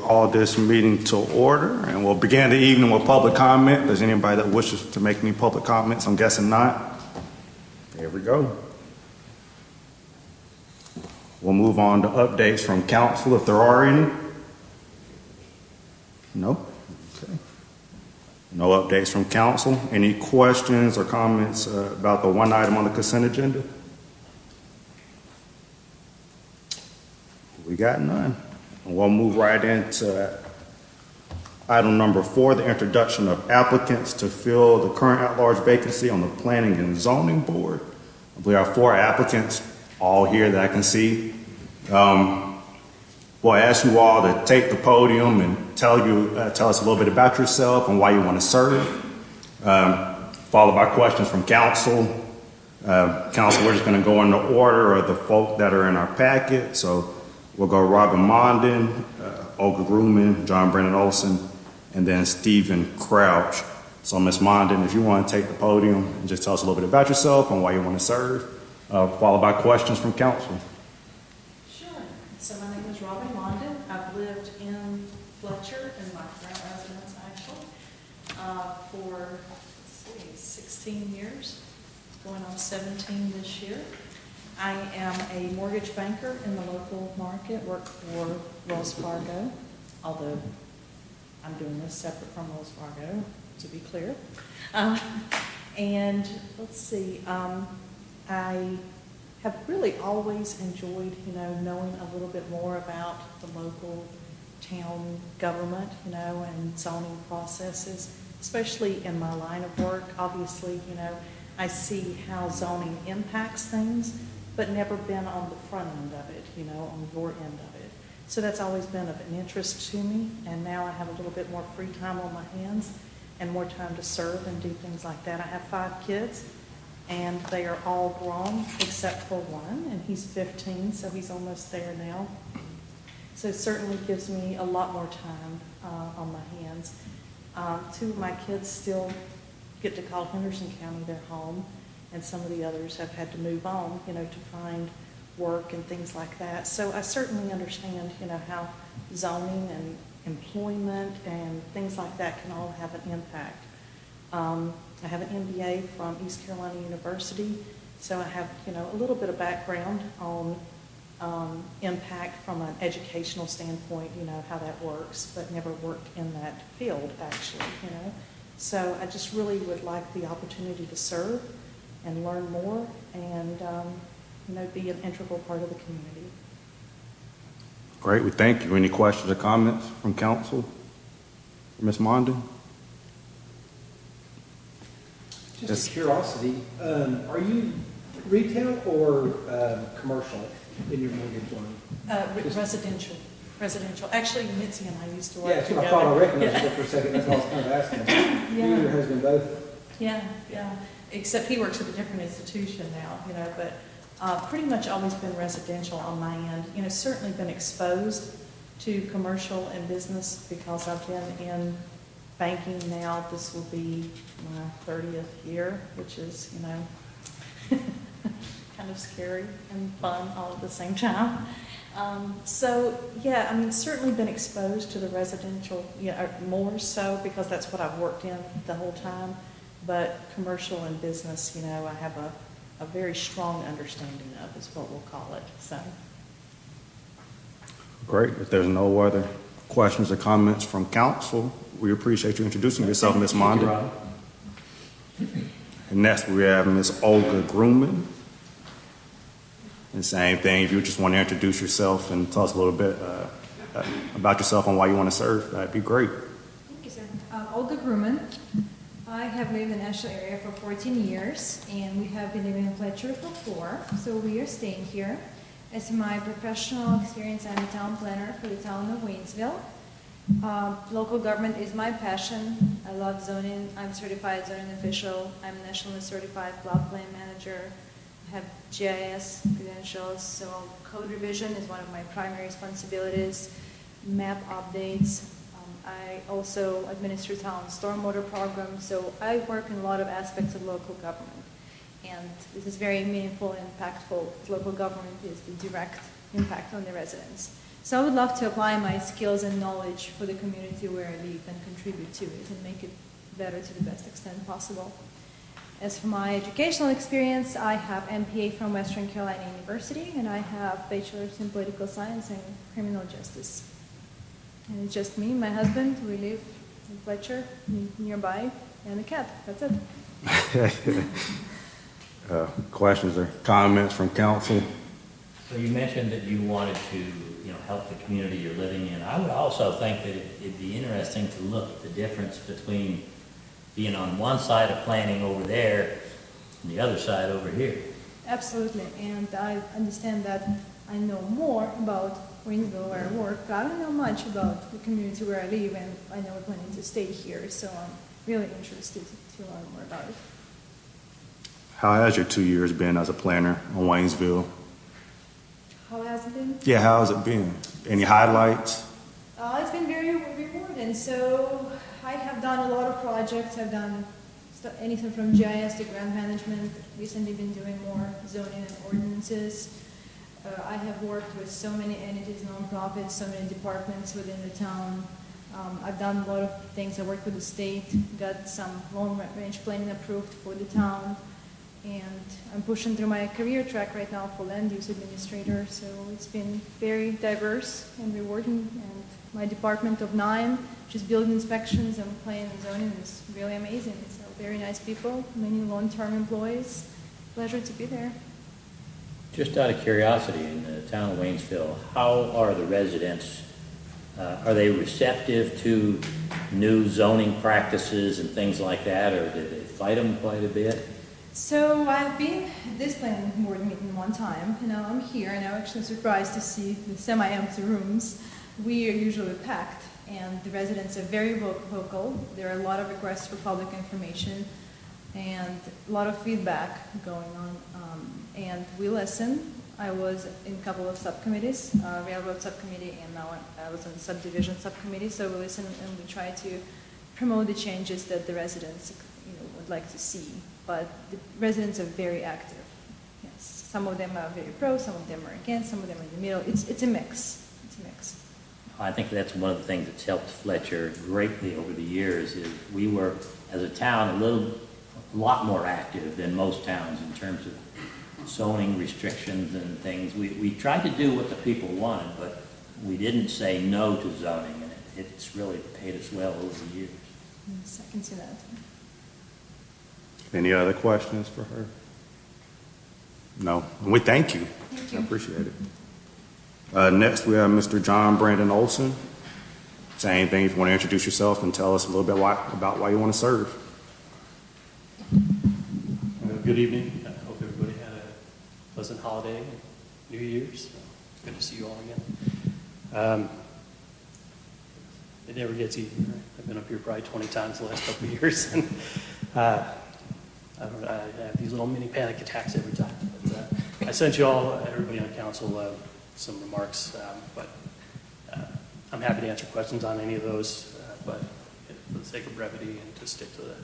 call this meeting to order, and we'll begin the evening with public comment. Does anybody that wishes to make any public comments? I'm guessing not. There we go. We'll move on to updates from council if there are any. No? Okay. No updates from council. Any questions or comments about the one item on the consent agenda? We got none. We'll move right into item number 4, the introduction of applicants to fill the current at-large vacancy on the Planning and Zoning Board. I believe I have 4 applicants, all here that I can see. We'll ask you all to take the podium and tell us a little bit about yourself and why you want to serve, followed by questions from council. Council, we're just going to go in the order of the folk that are in our packet. So we'll go Robin Mondin, Olga Grumman, John Brennan Olson, and then Stephen Crouch. So Ms. Mondin, if you want to take the podium and just tell us a little bit about yourself and why you want to serve, followed by questions from council. Sure. So my name is Robin Mondin. I've lived in Fletcher, in my current residence actually, for 16 years, going on 17 this year. I am a mortgage banker in the local market, work for Wells Fargo, although I'm doing this separate from Wells Fargo, to be clear. And let's see, I have really always enjoyed, knowing a little bit more about the local town government, and zoning processes, especially in my line of work. Obviously, I see how zoning impacts things, but never been on the front end of it, on your end of it. So that's always been of an interest to me, and now I have a little bit more free time on my hands and more time to serve and do things like that. I have 5 kids, and they are all grown except for one, and he's 15, so he's almost there now. So it certainly gives me a lot more time on my hands. 2 of my kids still get to call Henderson County their home, and some of the others have had to move on, to find work and things like that. So I certainly understand, how zoning and employment and things like that can all have an impact. I have an MBA from East Carolina University, so I have, a little bit of background on impact from an educational standpoint, how that works, but never worked in that field actually, So I just really would like the opportunity to serve and learn more and, be an integral part of the community. Great, we thank you. Any questions or comments from council? Ms. Mondin? Just out of curiosity, are you retail or commercial in your mortgage loan? Residential. Actually, Mitzi and I used to work together. together. I thought I recognized it for a second. That's why I was kind of asking. You and your husband both? Yeah. Except he works at a different institution now, but pretty much always been residential on my end. Certainly been exposed to commercial and business because I've been in banking now. This will be my 30th year, which is, kind of scary and fun all at the same time. Certainly been exposed to the residential, more so because that's what I've worked in the whole time. But commercial and business, I have a very strong understanding of, is what we'll call it. So. Great. If there's no other questions or comments from council, we appreciate you introducing yourself, Ms. Mondin. And next we have Ms. Olga Grumman. And same thing, if you just want to introduce yourself and tell us a little bit about yourself and why you want to serve, that'd be great. Thank you, sir. Olga Grumman. I have lived in the Nashville area for 14 years, and we have been living in Fletcher for 4, so we are staying here. As my professional experience, I'm a town planner for the town of Waynesville. Local government is my passion. I love zoning. I'm certified zoning official. I'm nationally certified block plan manager. I have GIS credentials, so code revision is one of my primary responsibilities. Map updates. I also administer town stormwater programs, so I work in a lot of aspects of local government. And this is very meaningful and impactful. Local government is the direct impact on the residents. So I would love to apply my skills and knowledge for the community where I live and contribute to it and make it better to the best extent possible. As for my educational experience, I have MPA from Western Carolina University, and I have bachelor's in political science and criminal justice. And it's just me and my husband. We live in Fletcher, nearby, and a cat. That's it. Questions or comments from council? So you mentioned that you wanted to, help the community you're living in. I would also think that it'd be interesting to look at the difference between being on one side of planning over there and the other side over here. Absolutely, and I understand that I know more about Waynesville where I work, but I don't know much about the community where I live, and I know we're planning to stay here, so I'm really interested to learn more about it. How has your 2 years been as a planner on Waynesville? How has it been? Yeah, how has it been? Any highlights? It's been very rewarding. So I have done a lot of projects. I've done anything from GIS to grant management. Recently been doing more zoning and ordinances. I have worked with so many entities, nonprofits, so many departments within the town. I've done a lot of things. I worked with the state, got some long-range planning approved for the town. And I'm pushing through my career track right now for land use administrator, so it's been very diverse and rewarding. And my department of 9, which is building inspections and planning and zoning, is really amazing. So very nice people, many long-term employees. Pleasure to be there. Just out of curiosity, in the town of Waynesville, how are the residents, are they receptive to new zoning practices and things like that, or do they fight them quite a bit? So I've been at this planning board meeting one time, and now I'm here, and I'm actually surprised to see the semi-empty rooms. We are usually packed, and the residents are very vocal. There are a lot of requests for public information, and a lot of feedback going on, and we listen. I was in a couple of subcommittees, railroad subcommittee, and now I was on the subdivision subcommittee, so we listen and we try to promote the changes that the residents would like to see. But the residents are very active. Yes, some of them are very pro, some of them are against, some of them are in the middle. It's a mix. It's a mix. I think that's one of the things that's helped Fletcher greatly over the years is we were, as a town, a lot more active than most towns in terms of zoning restrictions and things. We tried to do what the people wanted, but we didn't say no to zoning, and it's really paid us well over the years. Yes, I can see that. Any other questions for her? No. And we thank you. Thank you. I appreciate it. Next, we have Mr. John Brandon Olson. Same thing, if you want to introduce yourself and tell us a little bit about why you want to serve. Good evening. I hope everybody had a pleasant holiday and New Year's. Good to see you all again. It never gets easier. Right? I've been up here probably 20 times the last couple of years. And, I have these little mini panic attacks every time. But, I sent you all, everybody on council, some remarks, but I'm happy to answer questions on any of those. But for the sake of brevity and to stick to the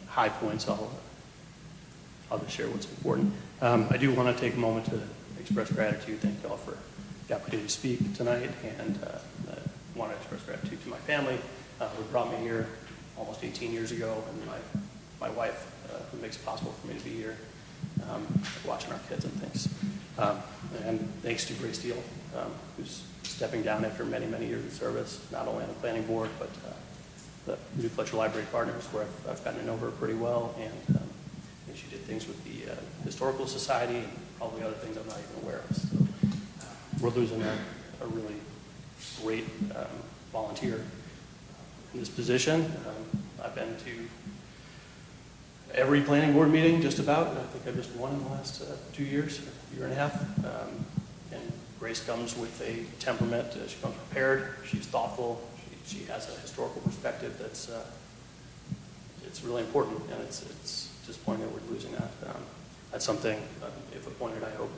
high points, I'll just share what's important. I do want to take a moment to express gratitude. Thank you all for the opportunity to speak tonight, and I want to express gratitude to my family who brought me here almost 18 years ago, and my wife who makes it possible for me to be here, watching our kids and things. And thanks to Grace Steele, who's stepping down after many, many years of service, not only on the planning board, but the New Fletcher Library Partners, where I've gotten to know her pretty well, and she did things with the Historical Society and probably other things I'm not even aware of. So we're losing a really great volunteer in this position. I've been to every planning board meeting, just about. I think I've missed one in the last 2 years, year and a half. And Grace comes with a temperament. She comes prepared. She's thoughtful. She has a historical perspective that's it's really important, and it's disappointing that we're losing that. That's something, if appointed, I hope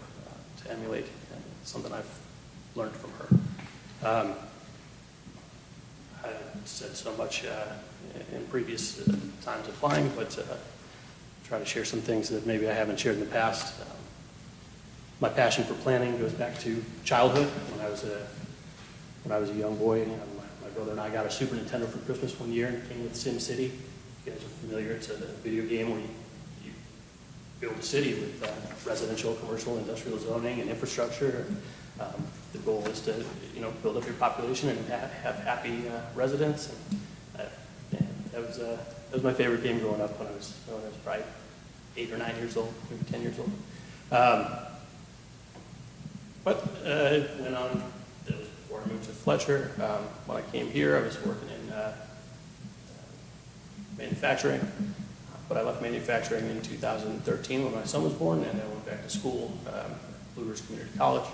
to emulate, and something I've learned from her. I said so much in previous times applying, but try to share some things that maybe I haven't shared in the past. My passion for planning goes back to childhood when I was a when I was a young boy. My brother and I got a Super Nintendo for Christmas one year, and it came with Sim City. You guys are familiar, it's a video game where you build a city with residential, commercial, industrial zoning and infrastructure. The goal is to, build up your population and have happy residents. And that was my favorite game growing up when I was probably 8 or 9 years old, maybe 10 years old. But it went on. That was before I moved to Fletcher. When I came here, I was working in manufacturing. But I left manufacturing in 2013 when my son was born, and I went back to school, Blue Ridge Community College,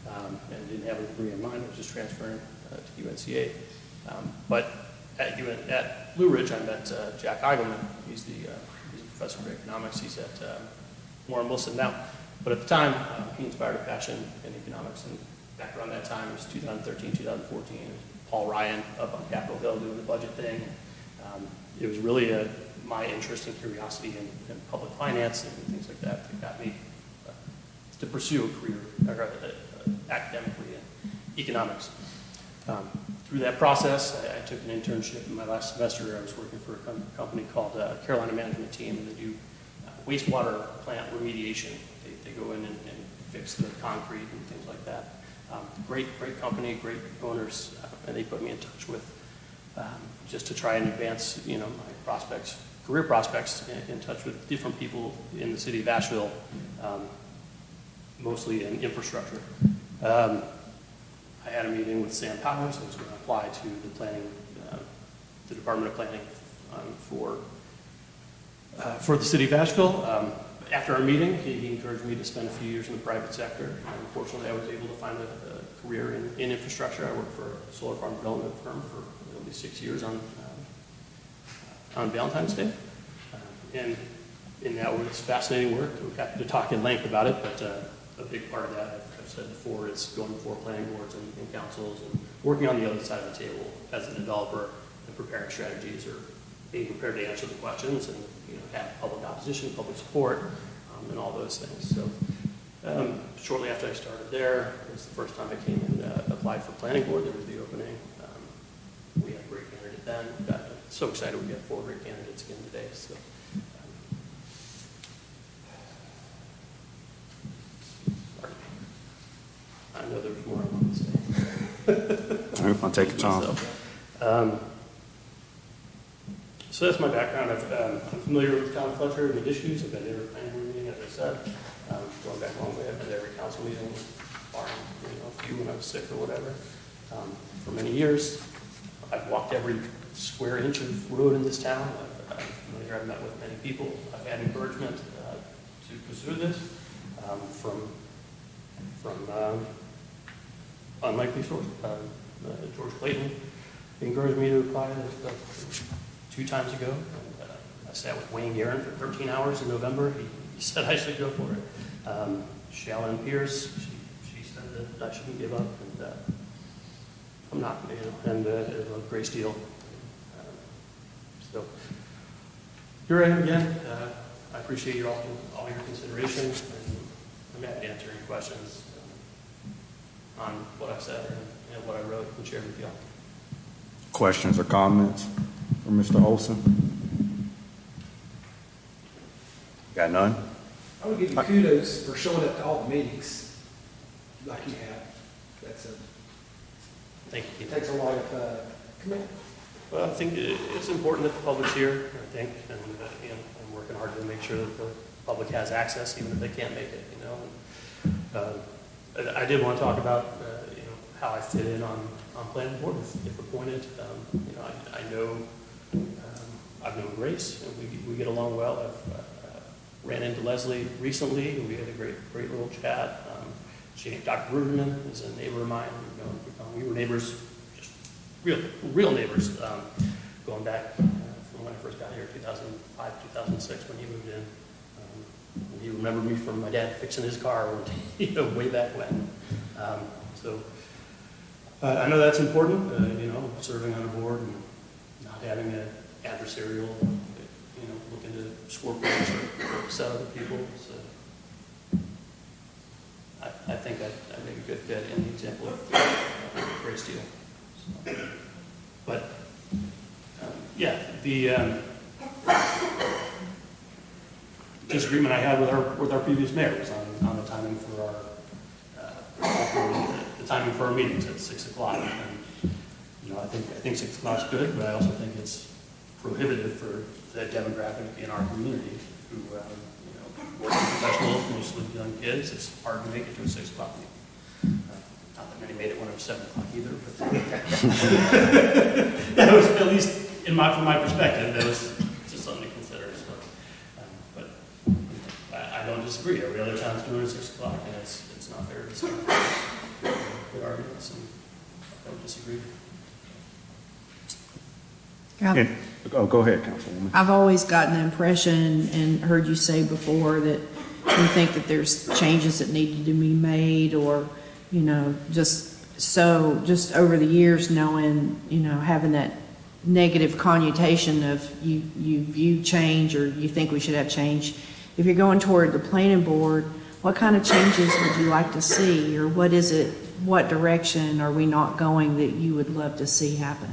and didn't have a degree in mind. I was just transferring to UNCA. But at Blue Ridge, I met Jack Eigelman. He's a professor of economics. He's at Warren Wilson now. But at the time, he inspired a passion in economics. And back around that time, it was 2013, 2014. It was Paul Ryan up on Capitol Hill doing the budget thing. It was really my interest and curiosity in public finance and things like that got me to pursue a career academically in economics. Through that process, I took an internship in my last semester. I was working for a company called Carolina Management Team, and they do wastewater plant remediation. They go in and fix the concrete and things like that. Great company, great owners, and they put me in touch with just to try and advance, my prospects, career prospects, in touch with different people in the city of Asheville, mostly in infrastructure. I had a meeting with Sam Powers. I was going to apply to the Department of Planning for the city of Asheville. After our meeting, he encouraged me to spend a few years in the private sector. And unfortunately, I was able to find a career in infrastructure. I worked for a solar farm development firm for at least 6 years on Valentine's Day. And that was fascinating work. We're happy to talk in length about it, but a big part of that, I've said before, is going before planning boards and councils and working on the other side of the table as a developer and preparing strategies or being prepared to answer the questions and have public opposition, public support, and all those things. So shortly after I started there, it was the first time I came and applied for planning board. There was the opening. We had a great candidate then. Got so excited we got 4 great candidates again today. So. I know there was more I wanted to say. I'll take your time. So that's my background. I'm familiar with the town of Fletcher and the issues. I've been to every planning board meeting, as I said. Going back a long way, I've been to every council meeting, barring a few when I was sick or whatever. For many years, I've walked every square inch of road in this town. I've met with many people. I've had encouragement to pursue this from unlikely source. George Clayton encouraged me to apply 2 times ago. And, I sat with Wayne Guerin for 13 hours in November. He said I should go for it. Shalyn Pierce, she said that I shouldn't give up, and I'm not, and Grace Steele. So here I am again. I appreciate all your consideration, and I'm happy to answer any questions on what I've said and what I wrote and shared with y'all. Questions or comments from Mr. Olson? Got none? I would give you kudos for showing up to all the meetings like you have. Thank you. It takes a lot of commitment. Well, I think it's important that the public's here, I think, and I'm working hard to make sure that the public has access, even if they can't make it, I did want to talk about, how I fit in on planning board if appointed. I know, I've known Grace, and we get along well. I've ran into Leslie recently, and we had a great little chat. Dr. Ruderman is a neighbor of mine. We were neighbors, just real neighbors, going back from when I first got here, 2005, 2006, when he moved in. He remembered me from my dad fixing his car, way back when. So I know that's important, serving on a board and not having an adversarial, looking to score points or upset other people. So I think I make a good fit in the example of Grace Steele. So, but, yeah, the disagreement I had with our previous mayor was on the timing for the timing for our meetings at 6 o'clock. And, you know, I think 6 o'clock is good, but I also think it's prohibitive for the demographic in our community who, you know, working professionals, mostly young kids. It's hard to make it to a 6 o'clock meeting. Not that many made it when it was 7 o'clock either, but that was, at least from my perspective, that was just something to consider. So, but I don't disagree. Every other town's doing it at 6 o'clock, and it's not fair to say. Good arguments, and I don't disagree. Go ahead, Councilwoman. I've always gotten the impression and heard you say before that you think that there's changes that needed to be made, or, you know, just over the years knowing, you know, having that negative connotation of you view change, or you think we should have change. If you're going toward the planning board, what kind of changes would you like to see, or what direction are we not going that you would love to see happen?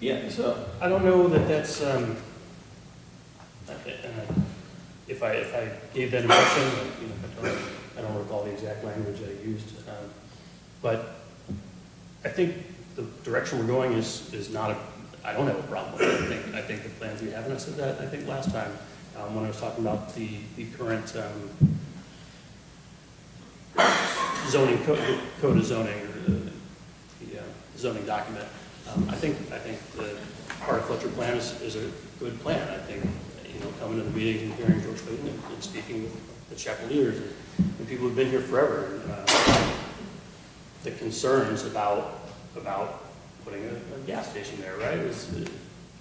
Yeah, so I don't know that that's, if I gave that impression, you know, I don't recall the exact language I used, but I think the direction we're going is not I don't have a problem with it. I think the plans we have, and I said that, I think last time, when I was talking about the current zoning, code of zoning, or the zoning document, I think the part of Fletcher plan is a good plan. I think, you know, coming to the meetings and hearing George Clayton and speaking with the chapter leaders and people who've been here forever, the concerns about putting a gas station there, right?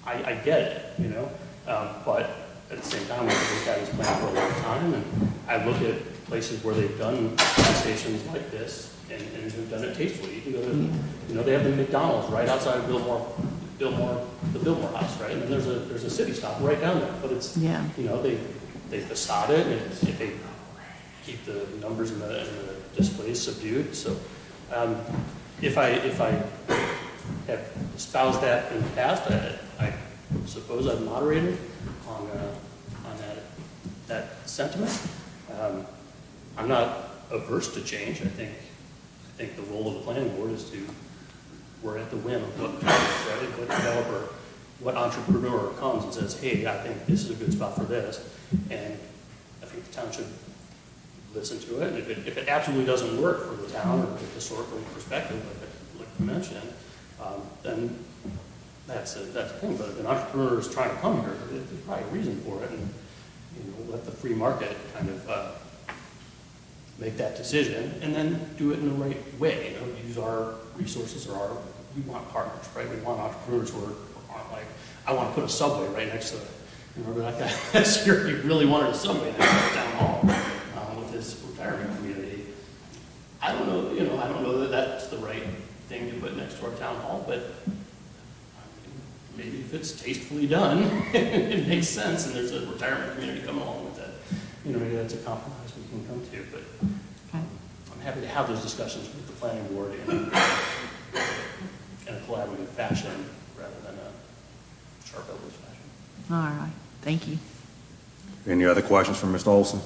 I get it, you know, but at the same time, we've had this plan for a long time, and I look at places where they've done gas stations like this and have done it tastefully. You can go to, you know, they have the McDonald's right outside of the Billmore House, right? And then there's a city stop right down there, but it's, Yeah. you know, they facade it, and they keep the numbers and the displays subdued. So if I have espoused that in the past, I suppose I've moderated on that sentiment. I'm not averse to change. I think the role of the planning board is we're at the whim of what developer, what entrepreneur comes and says, hey, I think this is a good spot for this, and I think the town should listen to it. And if it absolutely doesn't work for the town or the historical perspective, like you mentioned, then that's the thing. But if an entrepreneur is trying to come here, there's probably a reason for it, and you know, let the free market kind of make that decision, and then do it in the right way. You know, use our resources, or we want partners, right? We want entrepreneurs who aren't like, I want to put a subway right next to it. Remember that guy last year? He really wanted a subway next to the town hall with his retirement community. I don't know that that's the right thing to put next to our town hall, but maybe if it's tastefully done, it makes sense, and there's a retirement community coming along with it. You know, maybe that's a compromise we can come to, but Okay. I'm happy to have those discussions with the planning board in a collaborative fashion rather than a sharp elbows fashion. All right, thank you. Any other questions from Mr. Olson?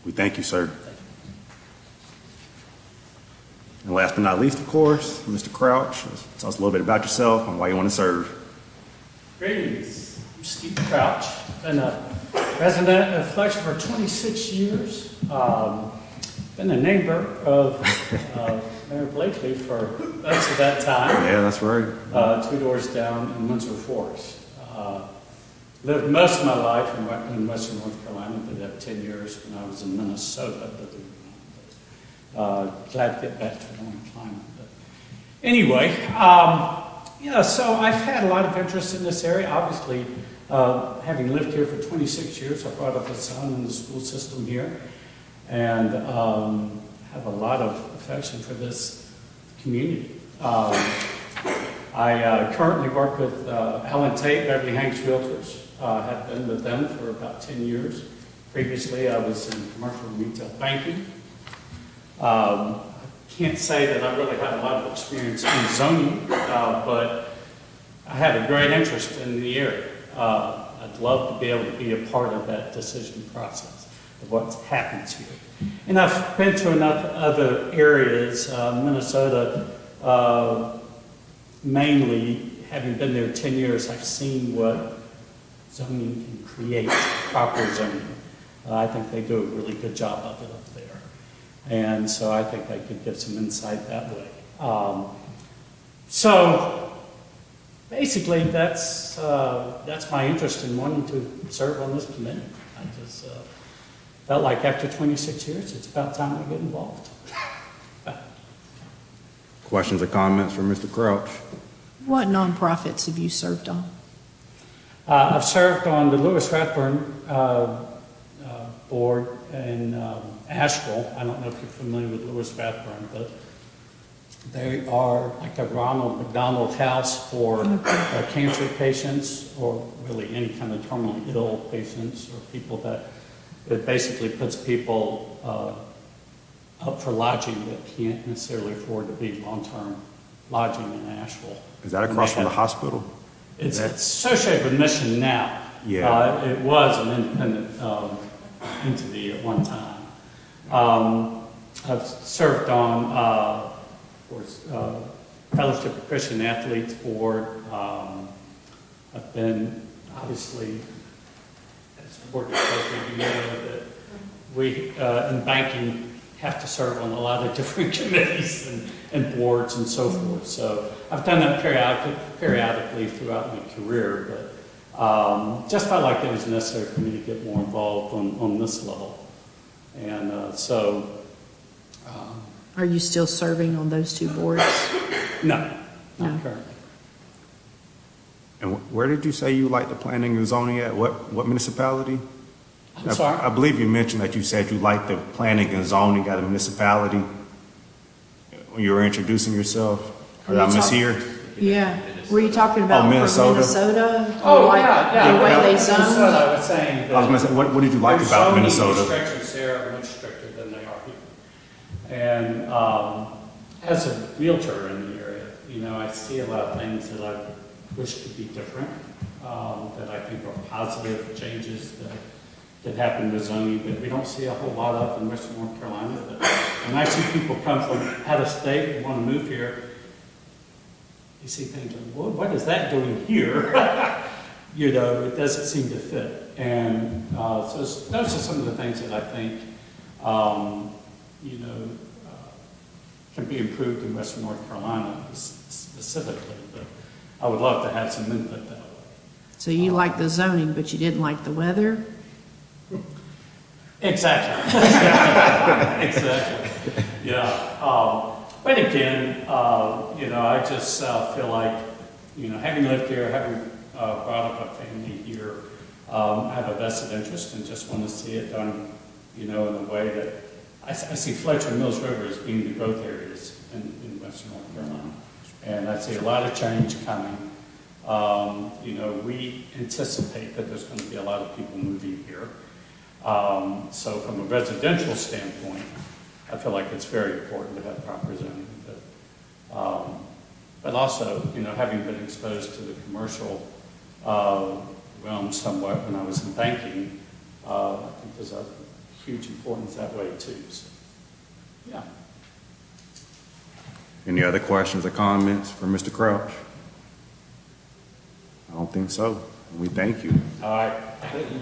We thank you, sir. Thank you. And last but not least, of course, Mr. Crouch. Tell us a little bit about yourself and why you want to serve. Greetings. I'm Steve Crouch. Been a resident of Fletcher for 26 years. Been a neighbor of Mayor Blakely for most of that time. Yeah, that's right. 2 doors down in Windsor Forest. Lived most of my life in western North Carolina, but had 10 years when I was in Minnesota. Glad to get back to warm climate. But anyway, so I've had a lot of interest in this area. Obviously, having lived here for 26 years, I brought up a son in the school system here, and have a lot of affection for this community. I currently work with Alan Tate, Beverly Hanks Realtors. Have been with them for about 10 years. Previously, I was in commercial retail banking. can't say that I really have a lot of experience in zoning, but I have a great interest in the area. I'd love to be able to be a part of that decision process of what happens here. And I've been to enough other areas, Minnesota, mainly, having been there 10 years, I've seen what zoning can create, proper zoning. I think they do a really good job of it up there. And so I think I could give some insight that way. So basically, that's my interest in wanting to serve on this committee. I just felt like after 26 years, it's about time I get involved. Questions or comments for Mr. Crouch? What nonprofits have you served on? I've served on the Lewis Rathburn board in Asheville. I don't know if you're familiar with Lewis Rathburn, but they are like a Ronald McDonald House for cancer patients, or really any kind of terminally ill patients, or people that it basically puts people up for lodging that can't necessarily afford to be long-term lodging in Asheville. Is that across from the hospital? It's associated with Mission now. Yeah. It was an independent entity at one time. I've served on Fellowship of Christian Athletes Board. I've been, obviously, as a board president, you know that we, in banking, have to serve on a lot of different committees and boards and so forth. So I've done that periodically throughout my career, but just felt like it was necessary for me to get more involved on this level. And Are you still serving on those two boards? no, No. not currently. And where did you say you like the planning and zoning at? What municipality? I'm sorry? I believe you mentioned that you said you like the planning and zoning at a municipality when you were introducing yourself. Or did I mishear? Yeah. Were you talking about Oh, from Minnesota? Minnesota? Oh, Like yeah. the way they Minnesota, zone? I was saying that. I was going to say, what did you like about Minnesota? Their zoning restrictions there are much stricter than they are here. And as a realtor in the area, you know, I see a lot of things that I wish could be different, that I think are positive changes that happen with zoning that we don't see a whole lot of in Western North Carolina. But when I see people come from out of state and want to move here, you see things like, well, what is that doing here? You know, it doesn't seem to fit. And so those are some of the things that I think, you know, can be improved in Western North Carolina specifically. But I would love to have some input that way. So you like the zoning, but you didn't like the weather? Exactly. Exactly. Yeah. But again, you know, I just feel like, you know, having lived here, having brought up a family here, I have a vested interest and just want to see it done, you know, in a way that I see Fletcher and Mills River as being the growth areas in Western North Carolina. And I see a lot of change coming. You know, we anticipate that there's going to be a lot of people moving here. So from a residential standpoint, I feel like it's very important to have proper zoning. But also, you know, having been exposed to the commercial realm somewhat when I was in banking, I think there's a huge importance that way too. So, yeah. Any other questions or comments for Mr. Crouch? I don't think so. We thank you. All right. Thank you.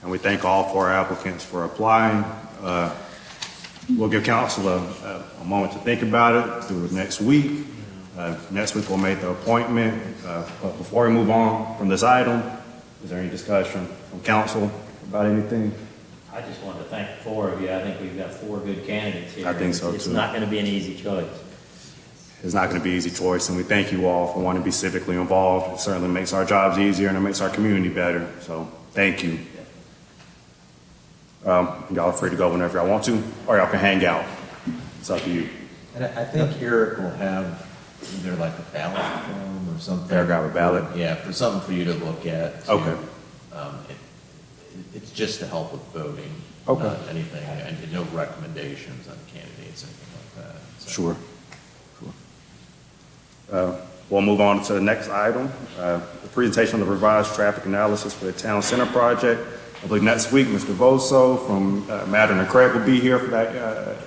And we thank all four applicants for applying. We'll give council a moment to think about it through next week. Next week we'll make the appointment. But before we move on from this item, is there any discussion from council about anything? I just want to thank the four of you. I think we've got four good candidates here. I think so, It's too. not going to be an easy choice. It's not going to be an easy choice, and we thank you all for wanting to be civically involved. It certainly makes our jobs easier and it makes our community better. So thank you. Y'all are free to go whenever y'all want to, or y'all can hang out. It's up to you. And I think Eric will have either like a ballot form or something. Paragraph of ballot? Yeah, for something for you to look at. Okay. It's just to help with voting. Okay. Not anything, and no recommendations on candidates, anything like that. So- Sure. We'll move on to the next item, the presentation of the revised traffic analysis for the town center project. I believe next week, Mr. Voso from Madden and Craig will be here for that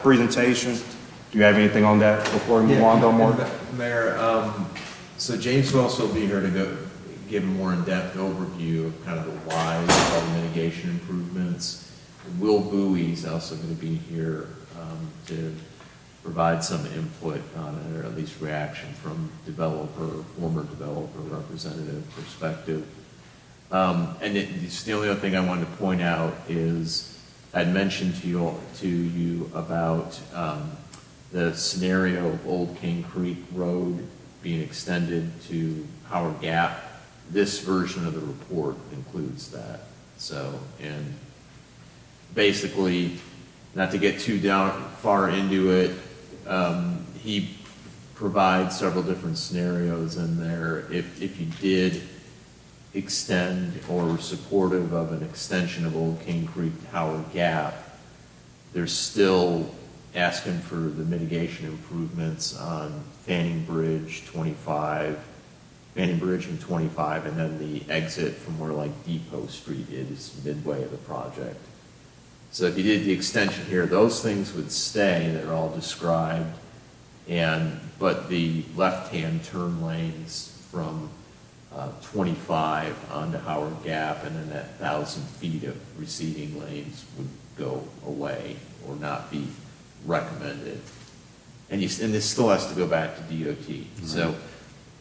presentation. Do you have anything on that before we move on, though, Mark? Mayor, so James will also be here to give a more in-depth overview of kind of the whys of all the mitigation improvements. Will Bowie's also going to be here to provide some input on it, or at least reaction from former developer representative perspective. And the only other thing I wanted to point out is I'd mentioned to you about the scenario of Old King Creek Road being extended to Howard Gap. This version of the report includes that. So, and basically, not to get too far into it, he provides several different scenarios in there. If you did extend or were supportive of an extension of Old King Creek to Howard Gap, they're still asking for the mitigation improvements on Fanning Bridge and 25, and then the exit from where like Depot Street is midway of the project. So if you did the extension here, those things would stay, they're all described, but the left-hand turn lanes from 25 onto Howard Gap, and then that 1,000 feet of receding lanes would go away or not be recommended. And this still has to go back to DOT. Mm-hmm. So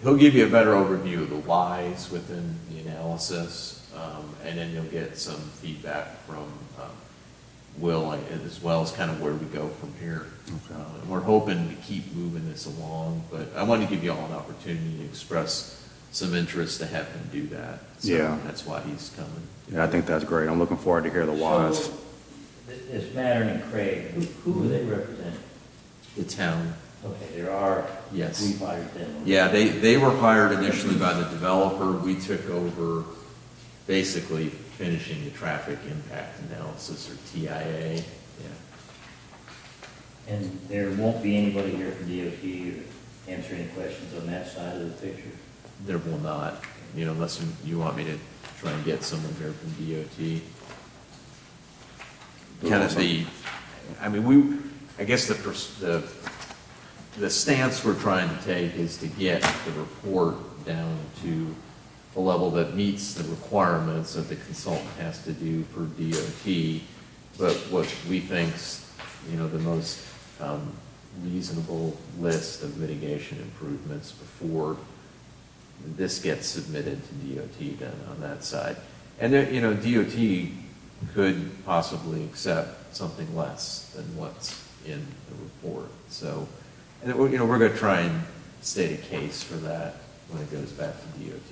he'll give you a better overview of the whys within the analysis, and then you'll get some feedback from Will, as well as kind of where we go from here. Okay. And we're hoping to keep moving this along, but I want to give you all an opportunity to express some interest to have him do that. So yeah. That's why he's coming. Yeah, I think that's great. I'm looking forward to hear the whys. So, this Madden and Craig, who do they represent? The town. Okay, there are. Yes. We hired them. Yeah, they were hired initially by the developer. We took over basically finishing the traffic impact analysis, or TIA. Yeah. And there won't be anybody here from DOT to answer any questions on that side of the picture? There will not, unless you want me to try and get someone here from DOT. Kind of I guess the stance we're trying to take is to get the report down to a level that meets the requirements that the consultant has to do for DOT, but what we think's, the most reasonable list of mitigation improvements before this gets submitted to DOT then on that side. And then, DOT could possibly accept something less than what's in the report. So, and we're going to try and state a case for that when it goes back to DOT.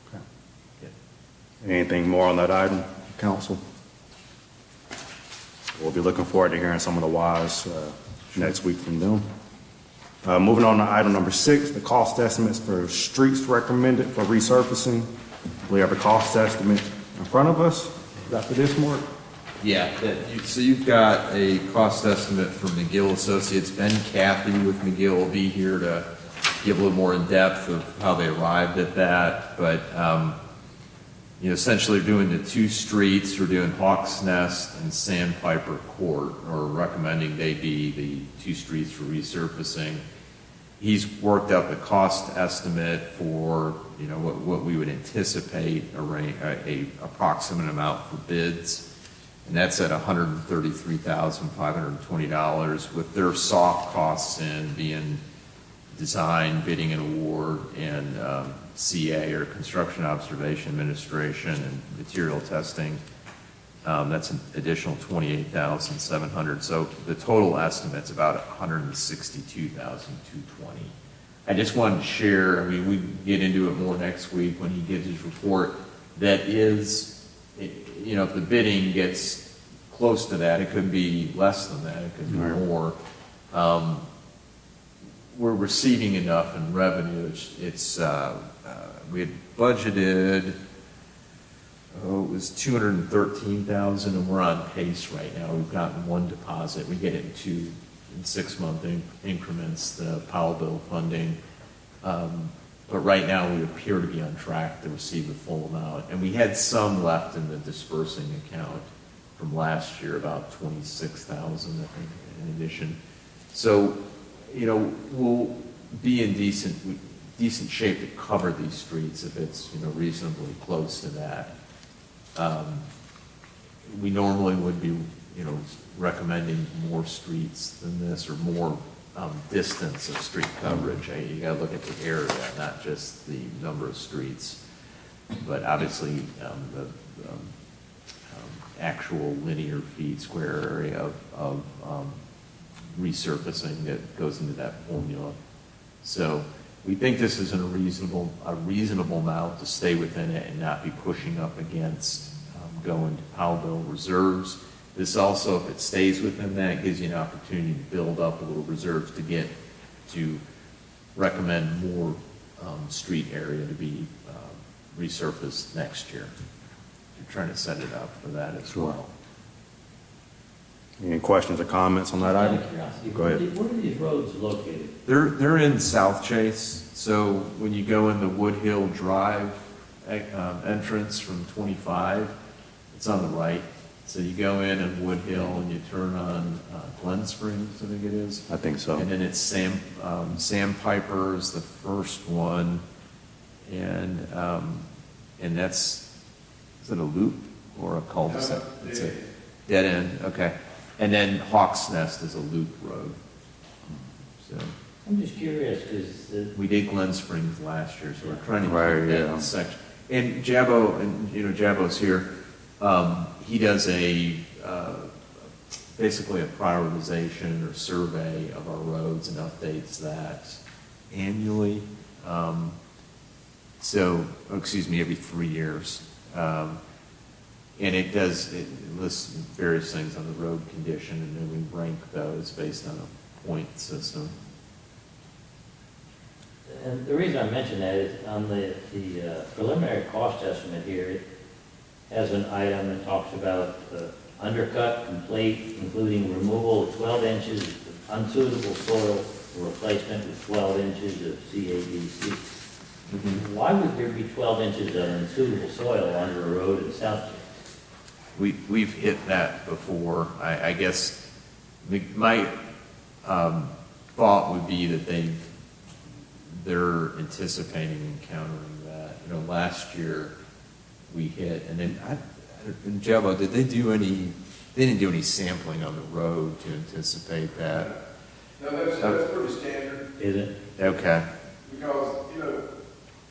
Okay. Yeah. Anything more on that item, council? We'll be looking forward to hearing some of the whys next week from them. Moving on to item number 6, the cost estimates for streets recommended for resurfacing. We have a cost estimate in front of us. Is that for this, Mark? Yeah, so you've got a cost estimate from McGill Associates. Ben Cathy with McGill will be here to give a little more in depth of how they arrived at that. But, essentially we're doing the 2 streets. We're doing Hawks Nest and Sandpiper Court, or recommending they be the 2 streets for resurfacing. He's worked up a cost estimate for, what we would anticipate a approximate amount for bids. And that's at $133,520, with their soft costs in being design, bidding and award, and CA, or Construction Observation Administration, and material testing. That's an additional $28,700. So the total estimate's about $162,220. I just wanted to share, we can get into it more next week when he gives his report. That is, if the bidding gets close to that, it could be less than that, it could be more. We're receiving enough in revenue. We had budgeted it was 213,000, and we're on pace right now. We've gotten one deposit. We get it in 6-month increments, the Powell bill funding. But right now, we appear to be on track to receive the full amount. And we had some left in the dispersing account from last year, about 26,000, I think, in addition. So, we'll be in decent shape to cover these streets if it's, reasonably close to that. We normally would be, recommending more streets than this, or more distance of street coverage. You gotta look at the area, not just the number of streets. But obviously, the actual linear feet, square area of resurfacing that goes into that formula. So we think this is a reasonable amount to stay within it and not be pushing up against going to Powell bill reserves. This also, if it stays within that, gives you an opportunity to build up a little reserves to recommend more street area to be resurfaced next year. You're trying to set it up for that as well. Any questions or comments on that item? Go ahead. Where are these roads located? They're in South Chase, so when you go in the Woodhill Drive entrance from 25, it's on the right. So you go in Woodhill and you turn on Glen Springs, I think it is. I think so. And then it's Sandpiper is the first one, and that's, is it a loop or a cul-de-sac? It's a dead end, okay. And then Hawk's Nest is a loop road. So I'm just curious, because we did Glen Springs last year, so we're trying to Right, keep that yeah. section. And Jabbo, Jabbo's here. He does basically a prioritization or survey of our roads and updates that annually. Every 3 years. And it lists various things on the road condition, and then we rank those based on a point system. and the reason I mention that is on the preliminary cost estimate here, it has an item that talks about undercut complete, including removal of 12 inches of unsuitable soil for replacement with 12 inches of CADC. Why would there be 12 inches of unsuitable soil under a road in South Chase? We've hit that before. I guess my thought would be that they're anticipating encountering that. Last year we hit, and then in Jabbo, did they do any? They didn't do any sampling on the road to anticipate that. No, that's pretty standard, Is it? Okay. because,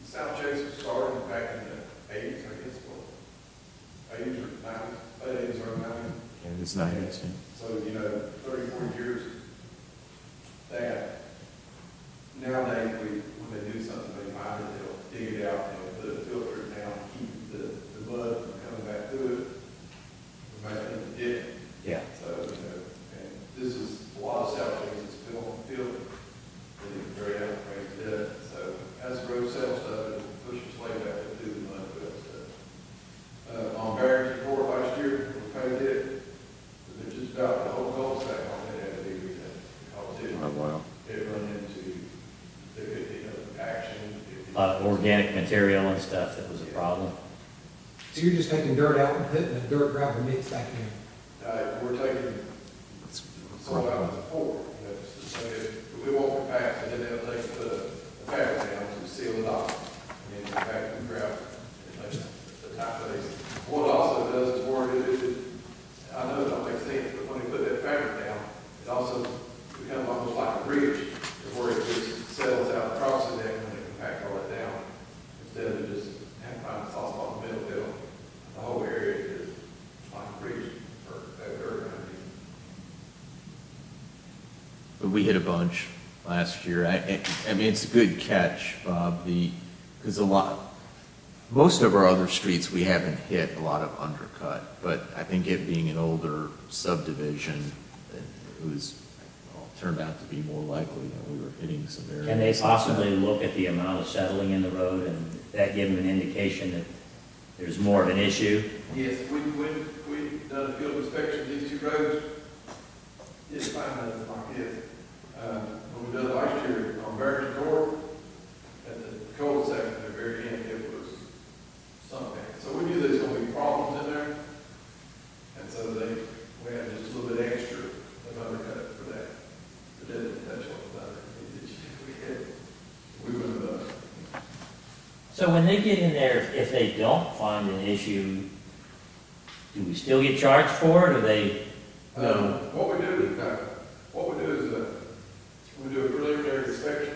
South Chase was started back in the 80s, I guess, 80s or 90s, late 80s or 90s. Yeah, it's not interesting. So, 30, 40 years, that nowadays, when they do something, they find it, they'll dig it out, they'll put a filter down, keep the mud from coming back through it, from back in the ditch. Yeah. So, and this is, a lot of South Chase is filled, really very out of it. So as the road settles stuff, it'll push its way back up through the mud. But, on Barrington Court last year, we paved it, but just about the whole cul-de-sac on it had to be redone. Because wow. it run into, action. Organic material and stuff that was a problem. So you're just taking dirt out and putting the dirt gravel mix back in? We're taking soil out of the port, we won't compact, and then they'll take the fabric down to seal it off, and then compact the gravel, and the top of it. What it also does is where I know it don't make sense, but when they put that fabric down, it also becomes almost like a bridge, where it just settles out across it, and when they compact all that down, instead of just having to find a soft spot in the middle, the whole area is like a bridge for that dirt underneath. But we hit a bunch last year. I mean, it's a good catch, Bob, because most of our other streets, we haven't hit a lot of undercut, but I think it being an older subdivision, it turned out to be more likely that we were hitting some areas. Can they possibly look at the amount of settling in the road and that give them an indication that there's more of an issue. Yes, we done a field inspection of these two roads. Didn't find nothing like this. When we done last year on Barrington Court, at the cul-de-sac at the very end, it was sunk down. So we knew there's gonna be problems in there. And so we had just a little bit extra of undercut for that. But that didn't touch on the other issues we wouldn't have done. So when they get in there, if they don't find an issue, do we still get charged for it, or they? What we do is, we do a preliminary inspection,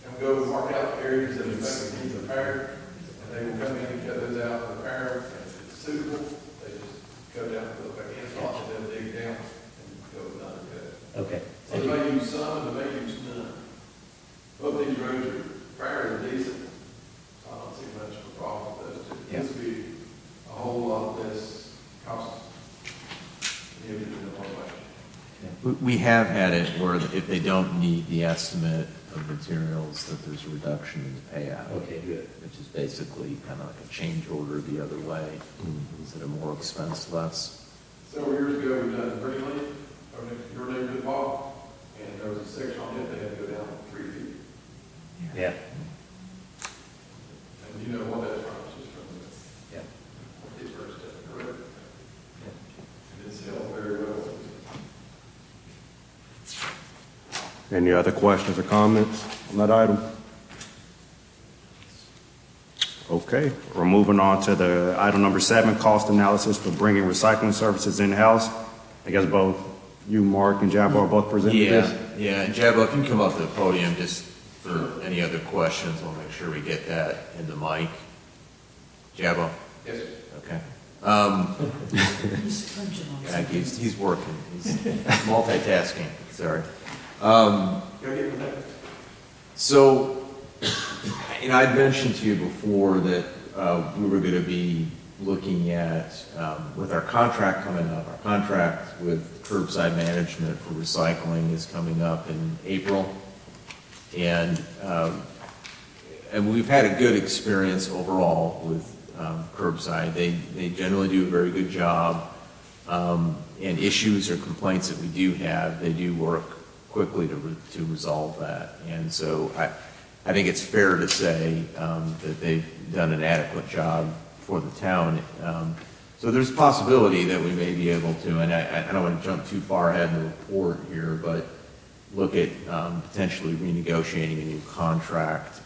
and we go mark out the areas that affect needs repair, and they will come in and cut those out and repair them, and if it's suitable, they just cut down, put it back in, and they'll dig down and go with undercut. Okay. So they may use some, and they may use none. Both these roads are fairly decent, so I don't see much of a problem with those two. Yeah. This would be a whole lot less cost. We have had it where if they don't need the estimate of materials, that there's a reduction in the payout. Okay, good. Which is basically kind of like a change order the other way, instead of more expense, less. Several years ago, we done Greenleaf, or your neighborhood Bob, and there was a section on it, they had to go down 3 feet. Yeah. And you know what that's from, it's just from the, Yeah. Pittsburgh stuff, correct? And it's held very well. Any other questions or comments on that item? Okay, we're moving on to the item number 7, cost analysis for bringing recycling services in-house. I guess both you, Mark, and Jabba are both presenting this. Yeah, and Jabba, if you can come up to the podium just for any other questions, we'll make sure we get that in the mic. Jabba? Yes, sir. Okay. Yeah, he's working, he's multitasking, sorry. Go get the next. So, I'd mentioned to you before that we were going to be looking at, with our contract coming up, our contract with curbside management for recycling is coming up in April. And we've had a good experience overall with curbside. They generally do a very good job. And issues or complaints that we do have, they do work quickly to resolve that. And so I think it's fair to say that they've done an adequate job for the town. So there's a possibility that we may be able to, and I don't want to jump too far ahead in the report here, but look at potentially renegotiating a new contract.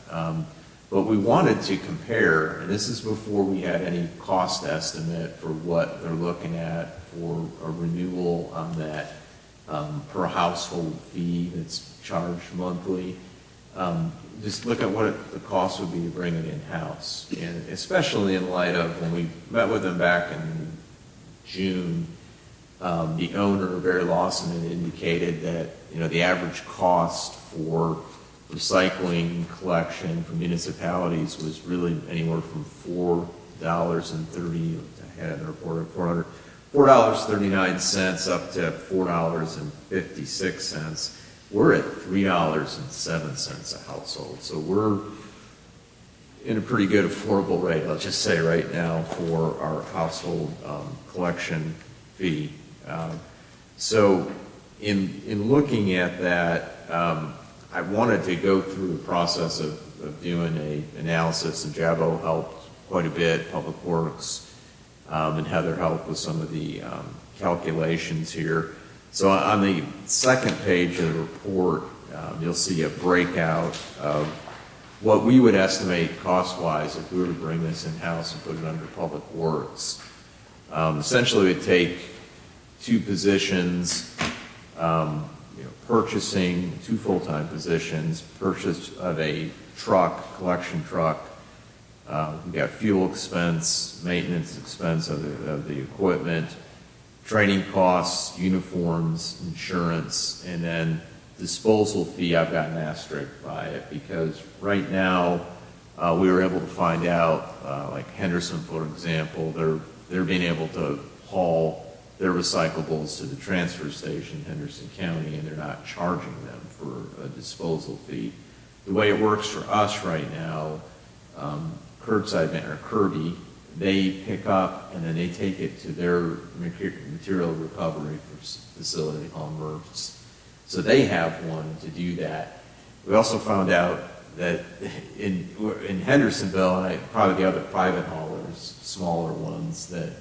But we wanted to compare, and this is before we had any cost estimate for what they're looking at for a renewal on that per household fee that's charged monthly. Just look at what the cost would be to bring it in-house. And especially in light of when we met with them back in June, the owner, Barry Lawson, had indicated that, the average cost for recycling collection for municipalities was really anywhere from $4.30, I had a report of $4.39 up to $4.56. We're at $3.07 a household. So we're in a pretty good affordable rate, I'll just say right now, for our household collection fee. So in looking at that, I wanted to go through the process of doing an analysis, and Jabbo helped quite a bit, Public Works, and Heather helped with some of the calculations here. So on the second page of the report, you'll see a breakout of what we would estimate cost-wise if we were to bring this in-house and put it under Public Works. Essentially, we'd take 2 positions, purchasing 2 full-time positions, purchase of a truck, collection truck. We've got fuel expense, maintenance expense of the equipment, training costs, uniforms, insurance, and then disposal fee. I've got an asterisk by it because right now we were able to find out, like Henderson, for example, they're being able to haul their recyclables to the transfer station in Henderson County, and they're not charging them for a disposal fee. The way it works for us right now, Curbside or Kirby, they pick up and then they take it to their material recovery facility on MRFs. So they have one to do that. We also found out that in Hendersonville, and probably the other private haulers, smaller ones that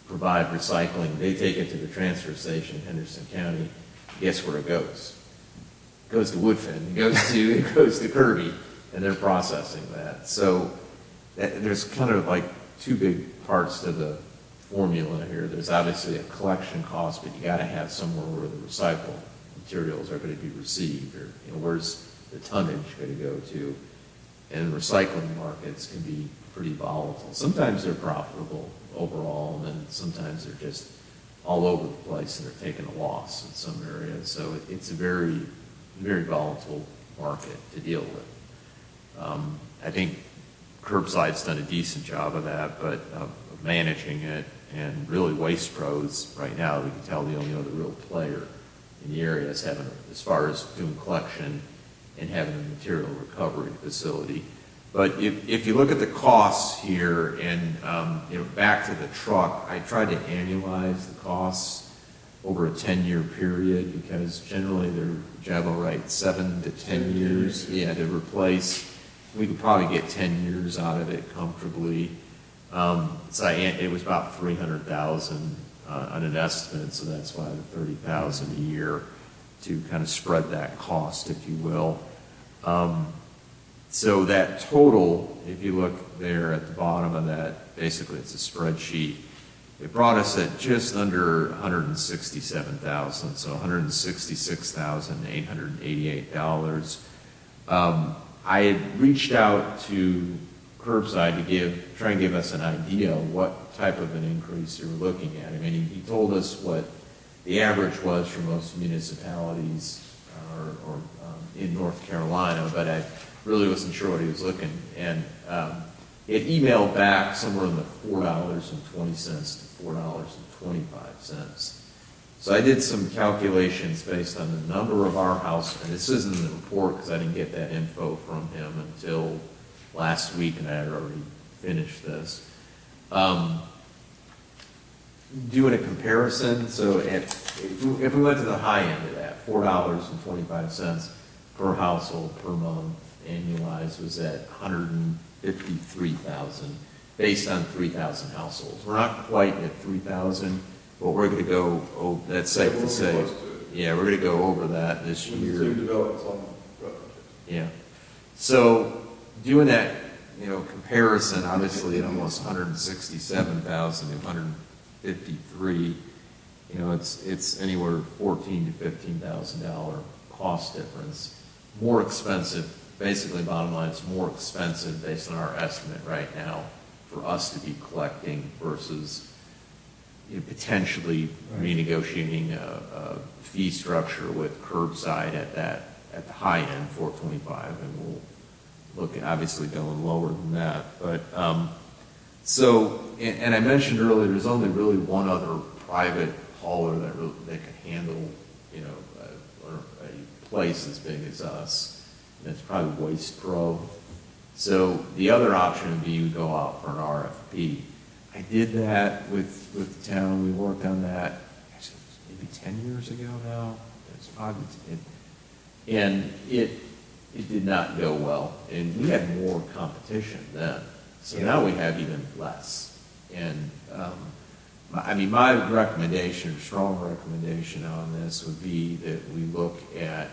provide recycling, they take it to the transfer station in Henderson County. Guess where it goes? It goes to Woodfin. It goes to Kirby, and they're processing that. So there's kind of like two big parts to the formula here. There's obviously a collection cost, but you got to have somewhere where the recycled materials are going to be received, or where's the tonnage going to go to. And recycling markets can be pretty volatile. Sometimes they're profitable overall, and then sometimes they're just all over the place and they're taking a loss in some areas. So it's a very, very volatile market to deal with. I think Curbside's done a decent job of that, but of managing it, and really Waste Pros right now, we can tell the only other real player in the area is having, as far as doing collection and having a material recovery facility. But if you look at the costs here, and back to the truck, I tried to annualize the costs over a 10-year period, because generally they're, Jabo, right, 7 to 10 years, to replace. We could probably get 10 years out of it comfortably. It was about $300,000 on an estimate, so that's why the $30,000 a year to kind of spread that cost, if you will. So that total, if you look there at the bottom of that, basically it's a spreadsheet. It brought us at just under $167,000, so $166,888. I had reached out to Curbside to try and give us an idea of what type of an increase you were looking at. I mean, he told us what the average was for most municipalities or in North Carolina, but I really wasn't sure what he was looking. And it emailed back somewhere in the $4.20 to $4.25. So I did some calculations based on the number of our households, and this isn't in the report because I didn't get that info from him until last week, and I had already finished this. Doing a comparison, so if we went to the high end of that, $4.25 per household per month, annualized, was at $153,000 based on 3,000 households. We're not quite at 3,000, but we're going to go. That's safe to say. Yeah, we're going to go over that this year. Yeah. So doing that, comparison, obviously, at almost 167,000 to 153, it's anywhere $14,000 to $15,000 cost difference. More expensive. Basically, bottom line, it's more expensive based on our estimate right now for us to be collecting versus potentially renegotiating a fee structure with Curbside at the high end, $4.25, and we'll look at obviously going lower than that. But so, and I mentioned earlier, there's only really one other private hauler that can handle a place as big as us. That's probably Waste Pro. So the other option would be you go out for an RFP. I did that with the town. We worked on that maybe 10 years ago now. It's 5 to 10. And it did not go well. And we had more competition then. So now we have even less. And my recommendation, strong recommendation on this would be that we look at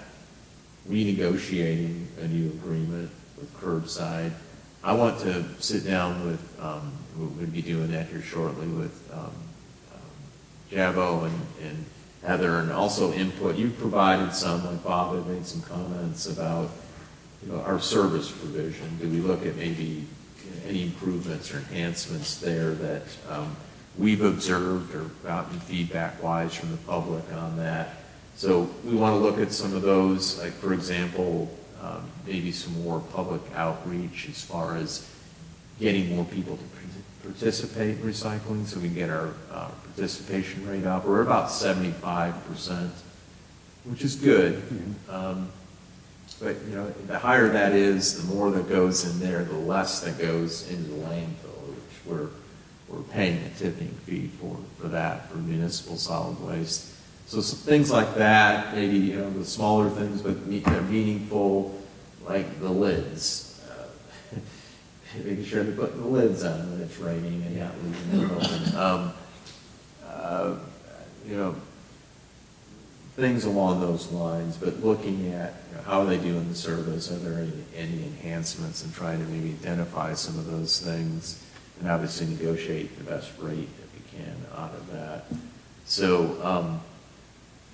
renegotiating a new agreement with Curbside. I want to sit down with, we're going to be doing that here shortly with Jabo and Heather, and also input. You provided some, like Bob had made some comments about our service provision. Do we look at maybe any improvements or enhancements there that we've observed or gotten feedback-wise from the public on that? So we want to look at some of those, like, for example, maybe some more public outreach as far as getting more people to participate in recycling, so we can get our participation rate up. We're about 75%, which is good. But, you know, the higher that is, the more that goes in there, the less that goes into the landfill, which we're paying a tipping fee for that, for municipal solid waste. So some things like that, maybe, you know, the smaller things, but they're meaningful, like the lids. Making sure they're putting the lids on when it's raining and not leaving them open. You know, things along those lines, but looking at, you know, how are they doing the service, are there any enhancements, and trying to maybe identify some of those things, and obviously negotiate the best rate that we can out of that. So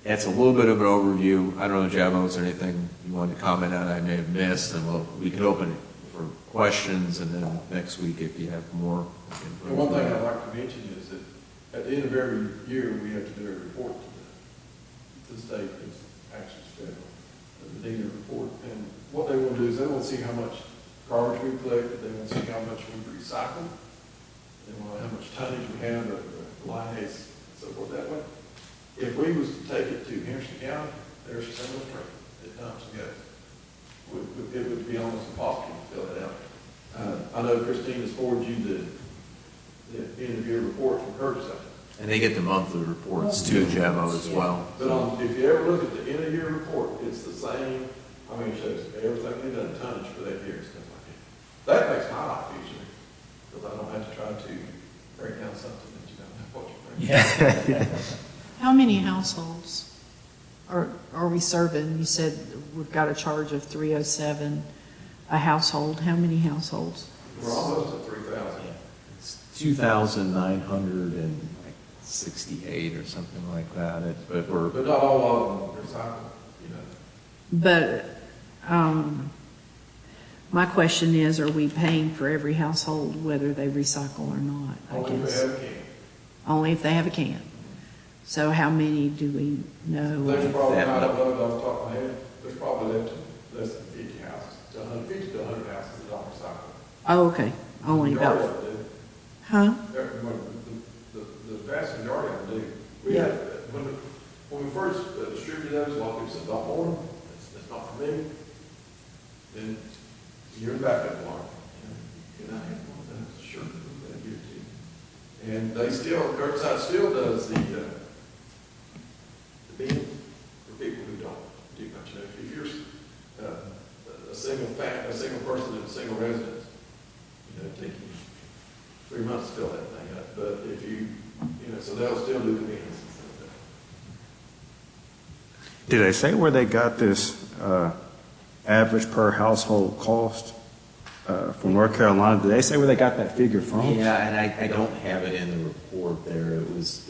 that's a little bit of an overview. I don't know, Jabo, is there anything you wanted to comment on I may have missed? And we can open it for questions, and then next week, if you have more. And one thing I'd like to mention is that at the end of every year, we have to do a report to the state, because actually it's federal, the dealer report. And what they want to do is they want to see how much garbage we collected, they want to see how much we've recycled, they want to know how much tonnage we have, the line has, and so forth that way. If we was to take it to Henderson County, there's a similar stream that dumps and goes. It would be almost impossible to fill that out. I know Christine has forwarded you the end of year report from curbside. And they get the monthly reports too, Jabo, as well. But if you ever look at the end of year report, it's the same, I mean, it shows everything they've done, tonnage for that year and stuff like that. That makes my life easier, because I don't have to try to break down something that you don't have what you break down. How many households are we serving? You said we've got a charge of $307 a household. How many households? We're almost at 3,000. It's 2,968 or something like that. But not all of them recycle, you know. But my question is, are we paying for every household whether they recycle or not? Only if they have a can. Only if they have a can. So how many do we know? There's probably, I don't know, off the top of my head, there's probably less than 50 houses, to 150 to 100 houses that don't recycle. Oh, okay. Only Majority about, of them do. huh? The vast majority of them do. We Yeah. have, when we first distributed those, a lot of people said, don't want them, it's not for me. Then you're in backup line. Can I have one of those? Sure, they'll give it to you. And they still, curbside still does the bin for people who don't do much. You know, if you're a single person in a single residence, you know, take you 3 months to fill that thing up. But if you know, so they'll still do the bins and stuff like that. Did they say where they got this average per household cost from North Carolina? Did they say where they got that figure from? yeah, and I don't have it in the report there. It was,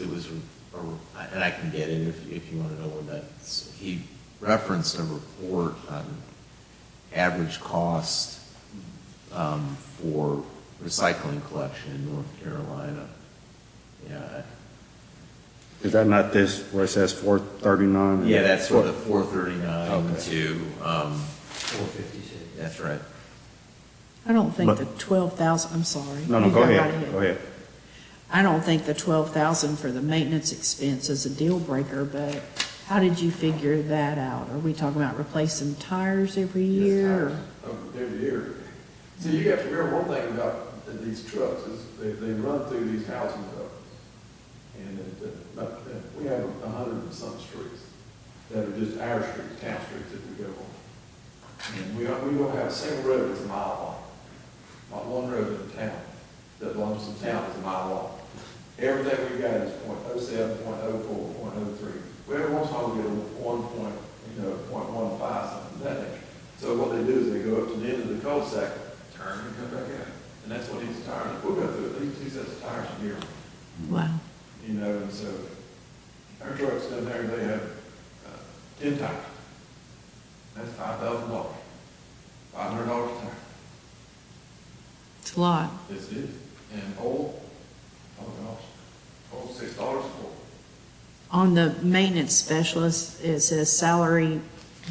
and I can get it if you want to know where that's. He referenced a report on average cost for recycling collection in North Carolina. Yeah. Is that not this where it says 439? Yeah, that's sort of 439 Okay. to, 456. that's right. I don't think But- the 12,000, I'm sorry. No, You go right ahead. Go ahead. I don't think the 12,000 for the maintenance expense is a deal breaker, but how did you figure that out? Are we talking about replacing tires every year? or- Every year. So you got to remember one thing about these trucks is they run through these housing developments. And we have 100 and some streets that are just our streets, town streets that we go on. And we don't have a single road that's a mile long. Not one road in town that belongs to the town is a mile long. Everything we got is .07, .04, .03. We every once in a while we get a 0.15, something of that nature. So what they do is they go up to the end of the cul-de-sac, turn and come back out. And that's what needs tires. We'll go through at least 2 sets of tires a year. Wow. You know, and so our trucks down there, they have 10 tires. That's $5,000. $500 a tire. It's a lot. Yes, it is. And oil, oh gosh, oil's $6 a quart. On the maintenance specialist, it says salary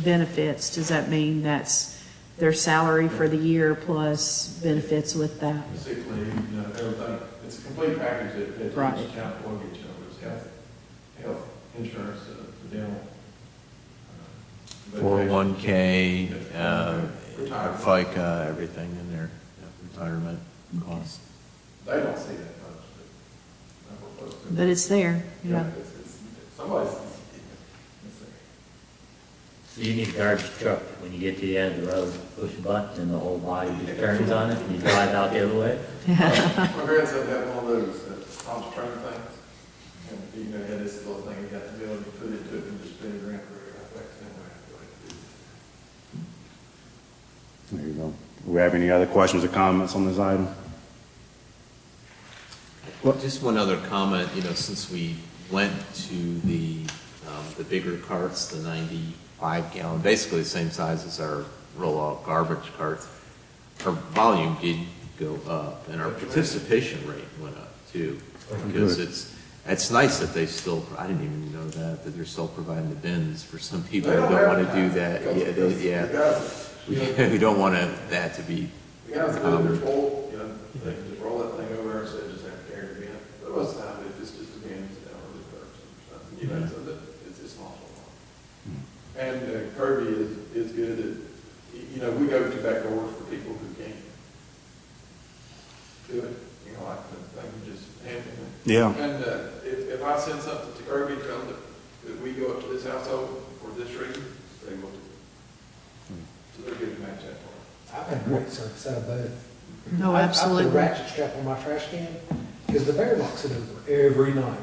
benefits. Does that mean that's their salary for the year plus benefits with that? Sick leave, you know, everything. It's a complete package that Right. each town will get, you know, it's health insurance, the dental, 401K, Retirement. FICA, everything in there, retirement costs. They don't see that much, but we're supposed to. But it's there, yeah. Somebody's, You need a garbage truck, when you get to the end of the road, push a button and the whole body just turns on it and you drive out the other way. my grandson had one of those, Tom's train things. And, you know, he had this little thing, he got the bill, and he put it to it, and just spin it around, right back to him. There you go. Do we have any other questions or comments on this item? Just one other comment, since we went to the bigger carts, the 95-gallon, basically the same size as our roll-out garbage carts, our volume did go up, and our participation rate went up too. Because it's nice that they still, I didn't even know that they're still providing the bins for some people who don't want to do that. We don't want that to be. The guys that live there full, they can just roll that thing over there instead of just have to carry the bin. But most of the time, if it's just a bin, it's down or the curbs or something, so that it's not so long. And Kirby is good at, we go to back doors for people who can't do it, like the thing you just handed me. Yeah. And if I send something to Kirby, tell them that we go up to this household for this reason, they will do it. So they're good to match that part. I've had great service out of both. No, I put a absolutely. ratchet strap on my trash can, because the bear knocks it over every night.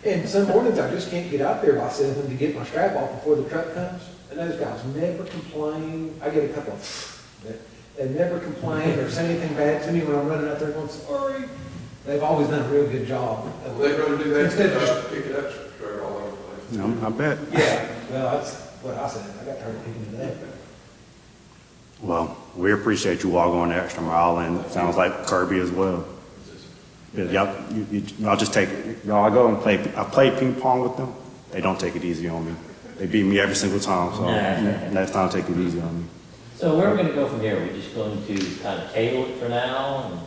And some mornings I just can't get out there by 7 to get my strap off before the truck comes, and those guys never complain. I get a couple of, they never complain or say anything bad to me when I'm running out there going, sorry. They've always done a real good job. They'd rather do that Instead than of just- pick it up, straight all over the place. I bet. Yeah, well, that's what I said. I got tired of picking it up. Well, we appreciate you all going the extra mile, and it sounds like Kirby as well. Yeah, y'all just take it. Y'all, I go and I play ping pong with them. They don't take it easy on me. They beat me every single time, so next time take it easy on me. So where are we gonna go from here? We're just going to kind of table it for now?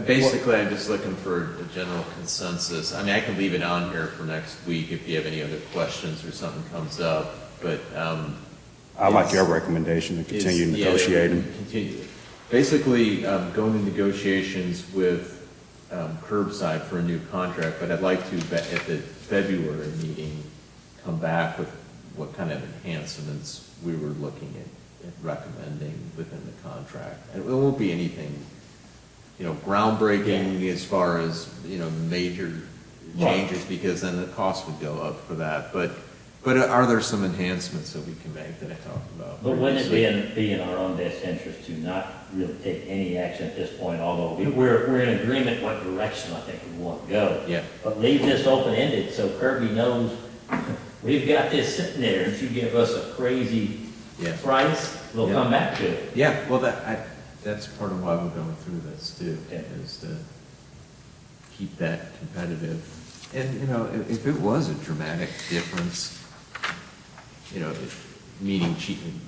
Basically, I'm just looking for a general consensus. I mean, I can leave it on here for next week if you have any other questions or something comes up, but, I like your recommendation to continue negotiating. Continue. Basically, going to negotiations with Curbside for a new contract, but I'd like to, at the February meeting, come back with what kind of enhancements we were looking at recommending within the contract. And it won't be anything, groundbreaking as far as, major changes, because then the cost would go up for that. But are there some enhancements that we can make that I talked about? But wouldn't it be in our own best interest to not really take any action at this point, although we're in agreement what direction I think we want to go? Yeah. But leave this open-ended so Kirby knows we've got this sitting there. If you give us a crazy price, we'll come back to it. Yeah, well, that's part of why we're going through this too, is to keep that competitive. And, if it was a dramatic difference, meaning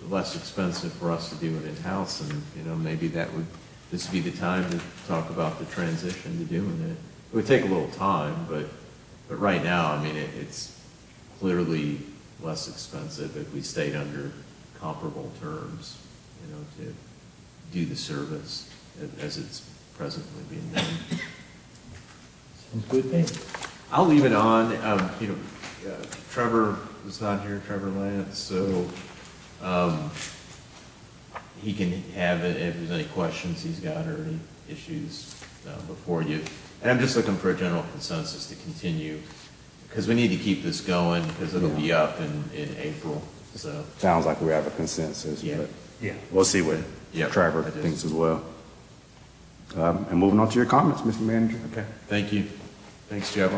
less expensive for us to do it in-house, and, maybe this would be the time to talk about the transition to doing it. It would take a little time, but right now, I mean, it's clearly less expensive if we stayed under comparable terms, to do the service as it's presently being done. Sounds good to me. I'll leave it on. Trevor is not here, Trevor Lance, so he can have it if there's any questions he's got or any issues before you. And I'm just looking for a general consensus to continue, because we need to keep this going, because it'll be up in April, so. Sounds like we have a consensus, Yeah. but we'll see what Yeah, Trevor I just- thinks as well. And moving on to your comments, Mr. Manager. Okay, thank you. Thanks, Jeff.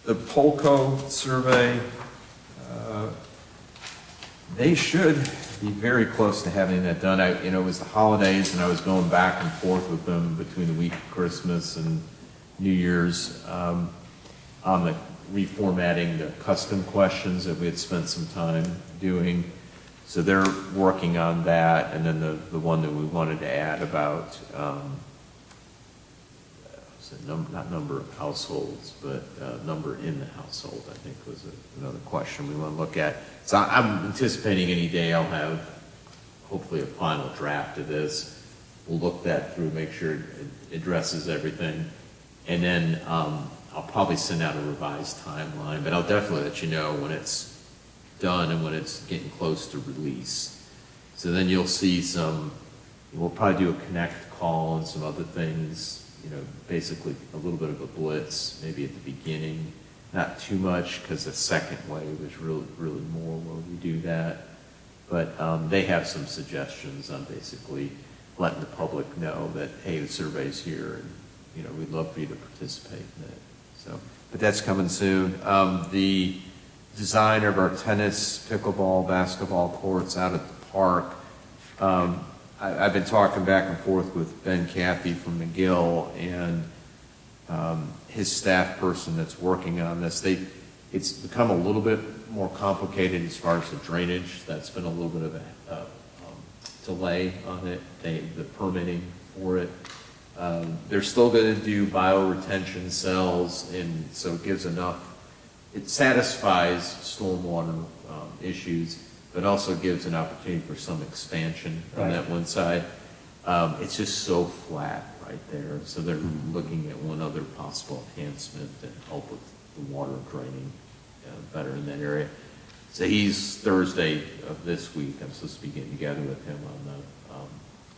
The Polco survey, they should be very close to having that done. It was the holidays, and I was going back and forth with them between the week of Christmas and New Year's on the reformatting the custom questions that we had spent some time doing. So they're working on that, and then the one that we wanted to add about it not number of households, but number in the household, I think was another question we want to look at. So I'm anticipating any day I'll have hopefully a final draft of this. We'll look that through, make sure it addresses everything. And then I'll probably send out a revised timeline, but I'll definitely let you know when it's done and when it's getting close to release. So then you'll see we'll probably do a connect call and some other things, basically a little bit of a blitz, maybe at the beginning. Not too much, because the second wave is really more where we do that. But they have some suggestions on basically letting the public know that, hey, the survey's here, and we'd love for you to participate in it. So, but that's coming soon. The design of our tennis, pickleball, basketball courts out at the park. I've been talking back and forth with Ben Cathy from McGill and his staff person that's working on this. It's become a little bit more complicated as far as the drainage. That's been a little bit of a delay on it, the permitting for it. They're still going to do bioretention cells, and so it satisfies stormwater issues, but also gives an opportunity for some expansion on that one side. It's just so flat right there, so they're looking at one other possible enhancement to help with the water draining better in that area. So he's Thursday of this week, I'm supposed to be getting together with him on the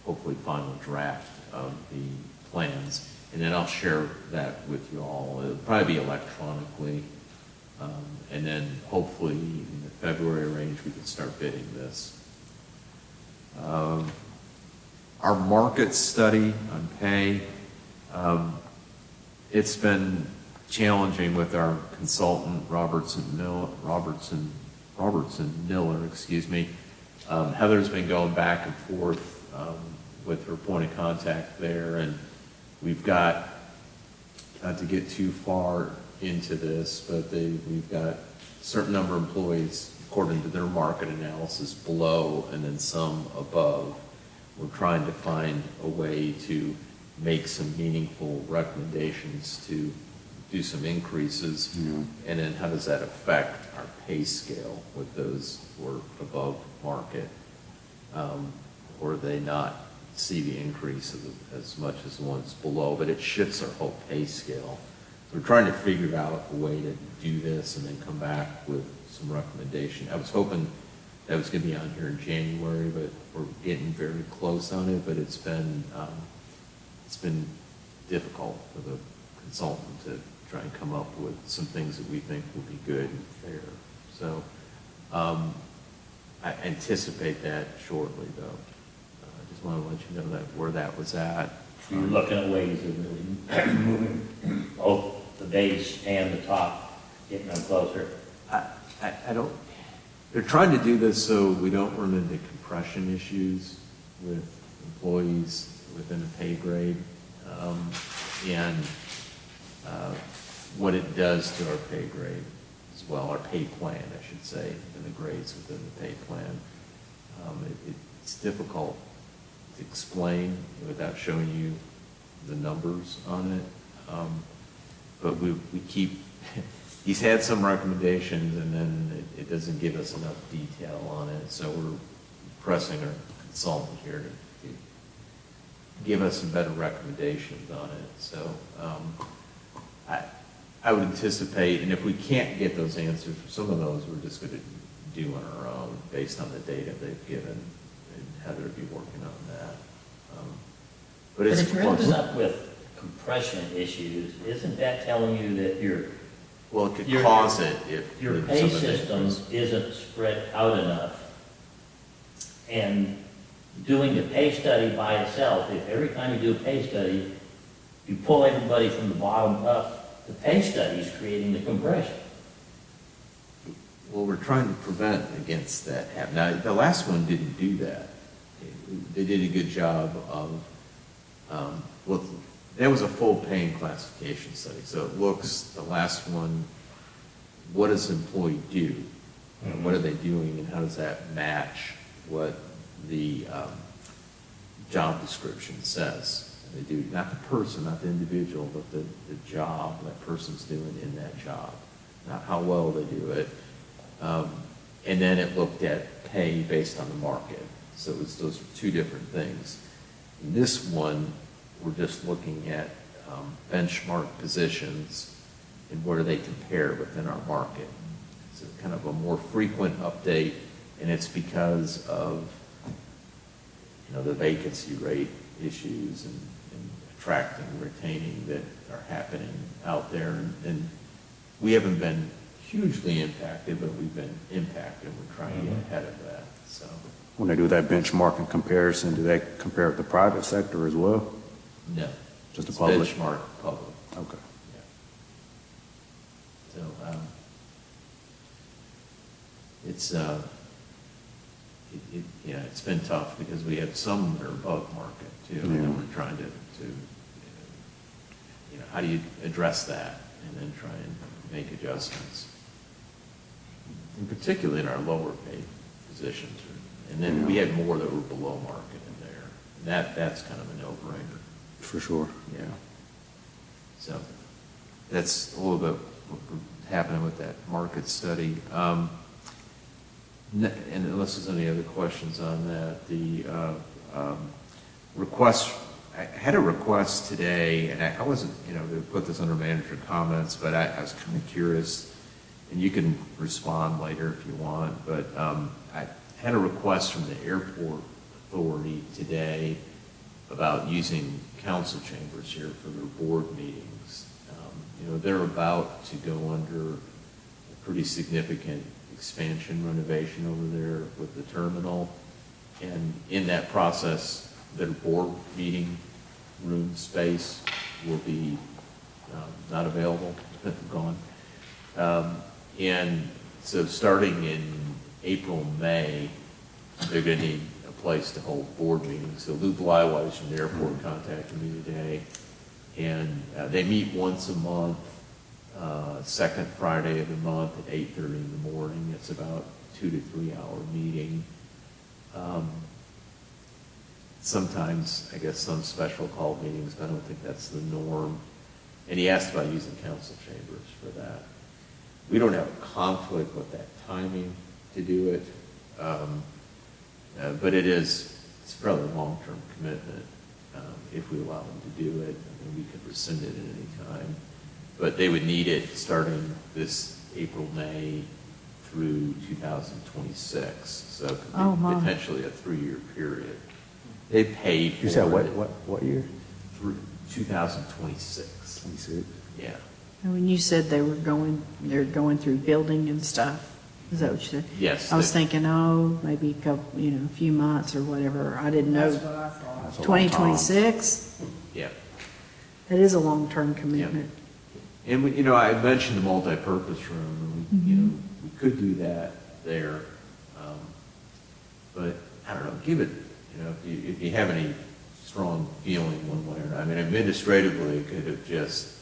hopefully final draft of the plans, and then I'll share that with you all. It'll probably be electronically, and then hopefully in the February range we can start bidding this. Our market study on pay, it's been challenging with our consultant Robertson Miller, excuse me. Heather's been going back and forth with her point of contact there, and we've got, not to get too far into this, but we've got a certain number of employees according to their market analysis below and then some above. We're trying to find a way to make some meaningful recommendations to do some increases, and then how does that affect our pay scale with those who are above market, or they not see the increase as much as the ones below, but it shifts our whole pay scale. So we're trying to figure out a way to do this and then come back with some recommendation. I was hoping that was going to be on here in January, but we're getting very close on it, but it's been difficult for the consultant to try and come up with some things that we think will be good and fair. So I anticipate that shortly, though. I just want to let you know that where that was at. You're looking at ways of really moving both the base and the top, getting them closer. I don't, they're trying to do this so we don't run into compression issues with employees within a pay grade, and what it does to our pay grade as well, our pay plan, I should say, and the grades within the pay plan. It's difficult to explain without showing you the numbers on it, but we keep, he's had some recommendations, and then it doesn't give us enough detail on it, so we're pressing our consultant here to give us some better recommendations on it. So I would anticipate, and if we can't get those answers, some of those we're just going to do on our own based on the data they've given, and Heather would be working on that. But it's if you're ending up with compression issues, isn't that telling you that well, it could cause it if your pay system isn't spread out enough? And doing the pay study by itself, if every time you do a pay study, you pull everybody from the bottom up, the pay study is creating the compression. Well, we're trying to prevent against that happening. Now, the last one didn't do that. They did a good job of, well, that was a full pay and classification study. So it looks, the last one, what does an employee do? What are they doing, and how does that match what the job description says? they do, not the person, not the individual, but the job that person's doing in that job, not how well they do it. And then it looked at pay based on the market. So those are two different things. In this one, we're just looking at benchmark positions and where they compare within our market. It's kind of a more frequent update, and it's because of, the vacancy rate issues and attracting, retaining that are happening out there. And we haven't been hugely impacted, but we've been impacted. We're trying to get ahead of that, so. When they do that benchmarking comparison, do they compare with the private sector as well? No. Just the It's public? benchmark public. Okay. Yeah. So, it's been tough because we have some that are above market too. And then we're trying to, how do you address that and then try and make adjustments? And particularly in our lower paid positions. And then we had more that were below market in there. And that's kind of a no-brainer. For sure. Yeah. So that's a little bit what happening with that market study. And unless there's any other questions on that, the request, I had a request today, and I wasn't, to put this under manager comments, but I was kind of curious, and you can respond later if you want, but I had a request from the airport authority today about using council chambers here for their board meetings. They're about to go under a pretty significant expansion renovation over there with the terminal. And in that process, their board meeting room space will be not available, gone. And so starting in April, May, they're going to need a place to hold board meetings. So Lou Blywise from the airport contacted me today, and they meet once a month, second Friday of the month at 8:30 in the morning. It's about 2 to 3 hour meeting. Sometimes, I guess, some special call meetings, but I don't think that's the norm. And he asked about using council chambers for that. We don't have a conflict with that timing to do it, but it's a fairly long-term commitment. If we allow them to do it, we could rescind it at any time. But they would need it starting this April, May through 2026. So it could be potentially a 3-year period. They paid for it. You said what year? Through 2026. 26. Yeah. And when you said they're going through building and stuff, is that what you said? Yes. I was thinking, maybe a couple, a few months or whatever. I didn't know. That's a long time. 2026? Yeah. That is a long-term commitment. And I mentioned the multi-purpose room, and we could do that there. But I don't know, give it, if you have any strong feeling one way or another. I mean, administratively, it could have just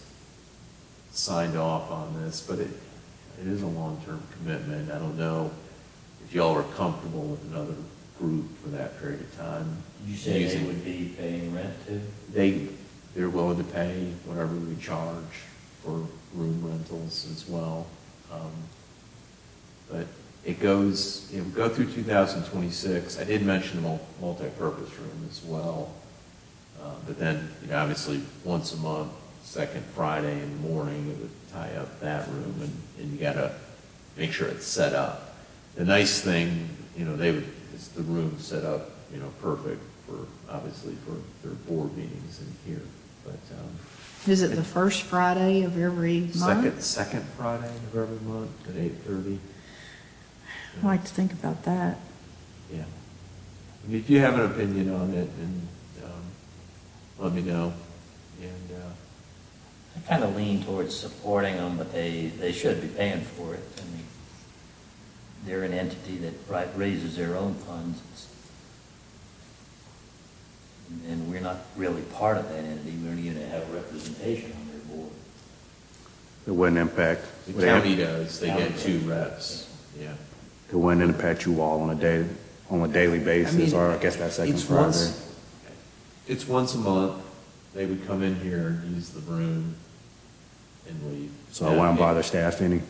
signed off on this, but it is a long-term commitment. I don't know if y'all are comfortable with another group for that period of time. You say they would be paying rent too? They're willing to pay whatever we charge for room rentals as well. But it goes, we go through 2026. I did mention the multi-purpose room as well. But then, obviously, once a month, second Friday in the morning, it would tie up that room, and you got to make sure it's set up. The nice thing, it's the room set up, perfect for, obviously, for their board meetings in here. But Is it the first Friday of every month? second Friday of every month at 8:30. I like to think about that. Yeah. I mean, if you have an opinion on it, and let me know. And I kind of lean towards supporting them, but they should be paying for it. I mean, they're an entity that raises their own funds. And we're not really part of that entity. We don't even have representation on their board. It wouldn't impact. the county does, they get 2 reps, yeah. It wouldn't impact you all on a daily basis, or I guess that second It's Friday. It's once a month, they would come in here and use the room and leave. So I wouldn't bother staff any.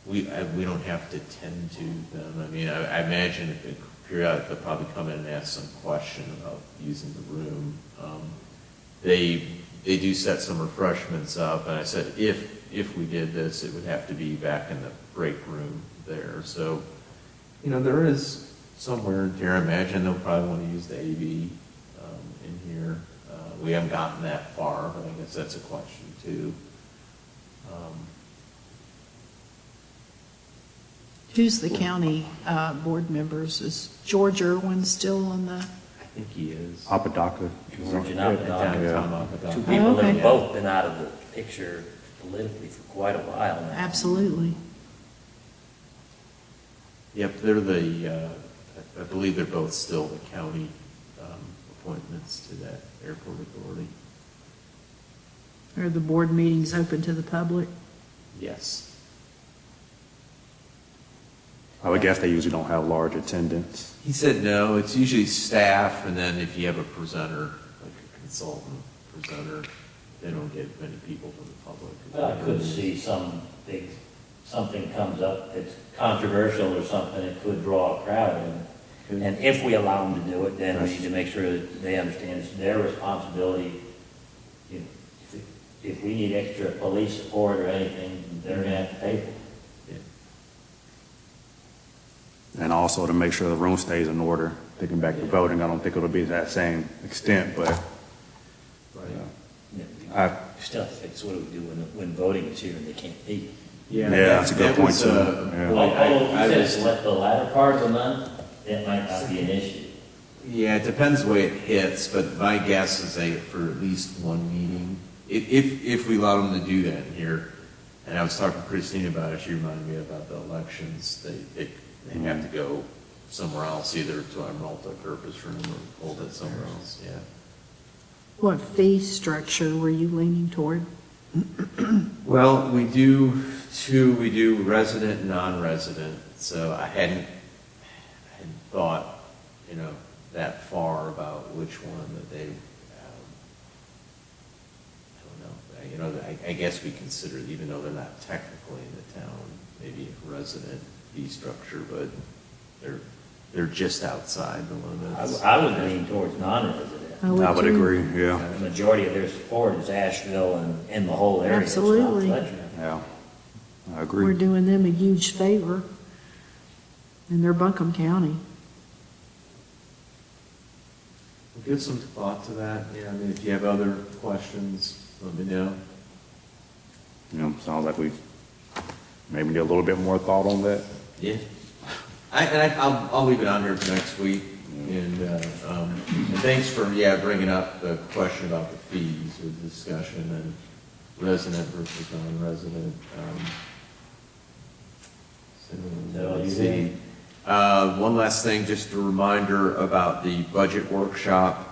We don't have to tend to them. I mean, I imagine if it periodically, they'll probably come in and ask some question about using the room. They do set some refreshments up, and I said, if we did this, it would have to be back in the break room there. So, you know, there is somewhere in here, I imagine they'll probably want to use the AV in here. We haven't gotten that far, but I guess that's a question too. Who's the county board members? Is George Irwin still on the? I think he is. Apodaca. George and Apodaca. Yeah. Tom Apodaca. Two people that okay. have both been out of the picture politically for quite a while now. Absolutely. Yep, they're the, I believe they're both still the county appointments to that airport authority. Are the board meetings open to the public? Yes. I would guess they usually don't have large attendance. He said no, it's usually staff, and then if you have a presenter, like a consultant presenter, they don't get many people from the public. But I could see something comes up that's controversial or something that could draw a crowd in. And if we allow them to do it, then we need to make sure that they understand it's their responsibility. You know, if we need extra police support or anything, they're gonna have to pay for it. And also to make sure the room stays in order. Thinking back to voting, I don't think it'll be to that same extent, but I- Still have to fix what do we do when voting is here and they can't be. Yeah, that's a good that point, was, too. Yeah. Although I you said was- select the latter part of the month, that might not be an issue. Yeah, it depends the way it hits, but my guess is for at least one meeting, if we allow them to do that here, and I was talking to Christine about it, she reminded me about the elections, they have to go somewhere else, either to our multi-purpose room or hold it somewhere else, yeah. What fee structure were you leaning toward? Well, we do resident and non-resident, so I hadn't thought, you know, that far about which one that they, I don't know, I guess we consider, even though they're not technically in the town, maybe a resident fee structure, but they're just outside the limits. I would lean towards non-resident. I would too. agree, yeah. The majority of their support is Asheville and the whole area. It's not Absolutely. Fletcher. Yeah, I We're agree. doing them a huge favor. And they're Buncombe County. We'll give some thought to that, yeah, I mean, if you have other questions, let me know. You know, sounds like we maybe need a little bit more thought on that. Yeah. I'll leave it on here for next week, and thanks for, bringing up the question about the fees or the discussion and resident versus non-resident. So Let's you see. think- One last thing, just a reminder about the budget workshop.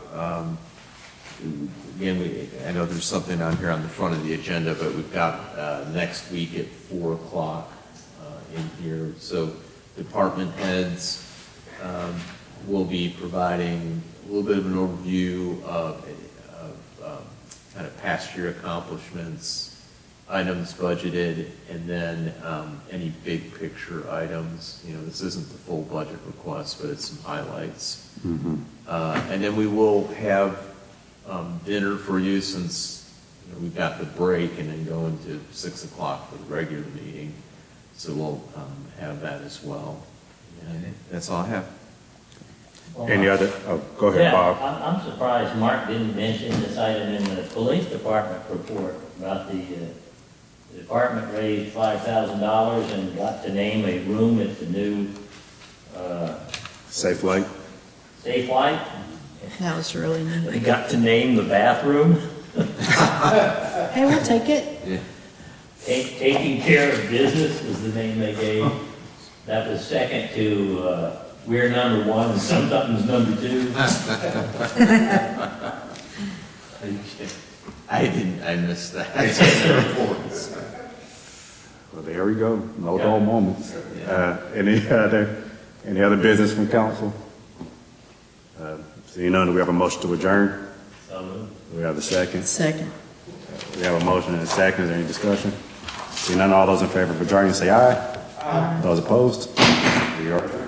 Again, I know there's something on here on the front of the agenda, but we've got next week at 4 o'clock in here. So department heads will be providing a little bit of an overview of kind of past year accomplishments, items budgeted, and then any big picture items. You know, this isn't the full budget request, but it's some highlights. And then we will have dinner for you, since we've got the break and then go into 6 o'clock for the regular meeting. So we'll have that as well. And that's all I have. Any other, go ahead, Yeah, Bob. I'm surprised Mark didn't mention this item in the police department report about the department raised $5,000 and got to name a room at the new Safe light? Safe Light. That was really neat. They got to name the bathroom. Hey, we'll take it. Yeah. Taking Care of Business was the name they gave. That was second to We're number one and something's number two. I missed that. Well, there we go. No dull moments. Any other business from council? Seeing none, do we have a motion to adjourn? We have a second. Second. We have a motion and a second. Is there any discussion? Seeing none, all those in favor of adjourning, say aye. Aye. Those opposed? We are.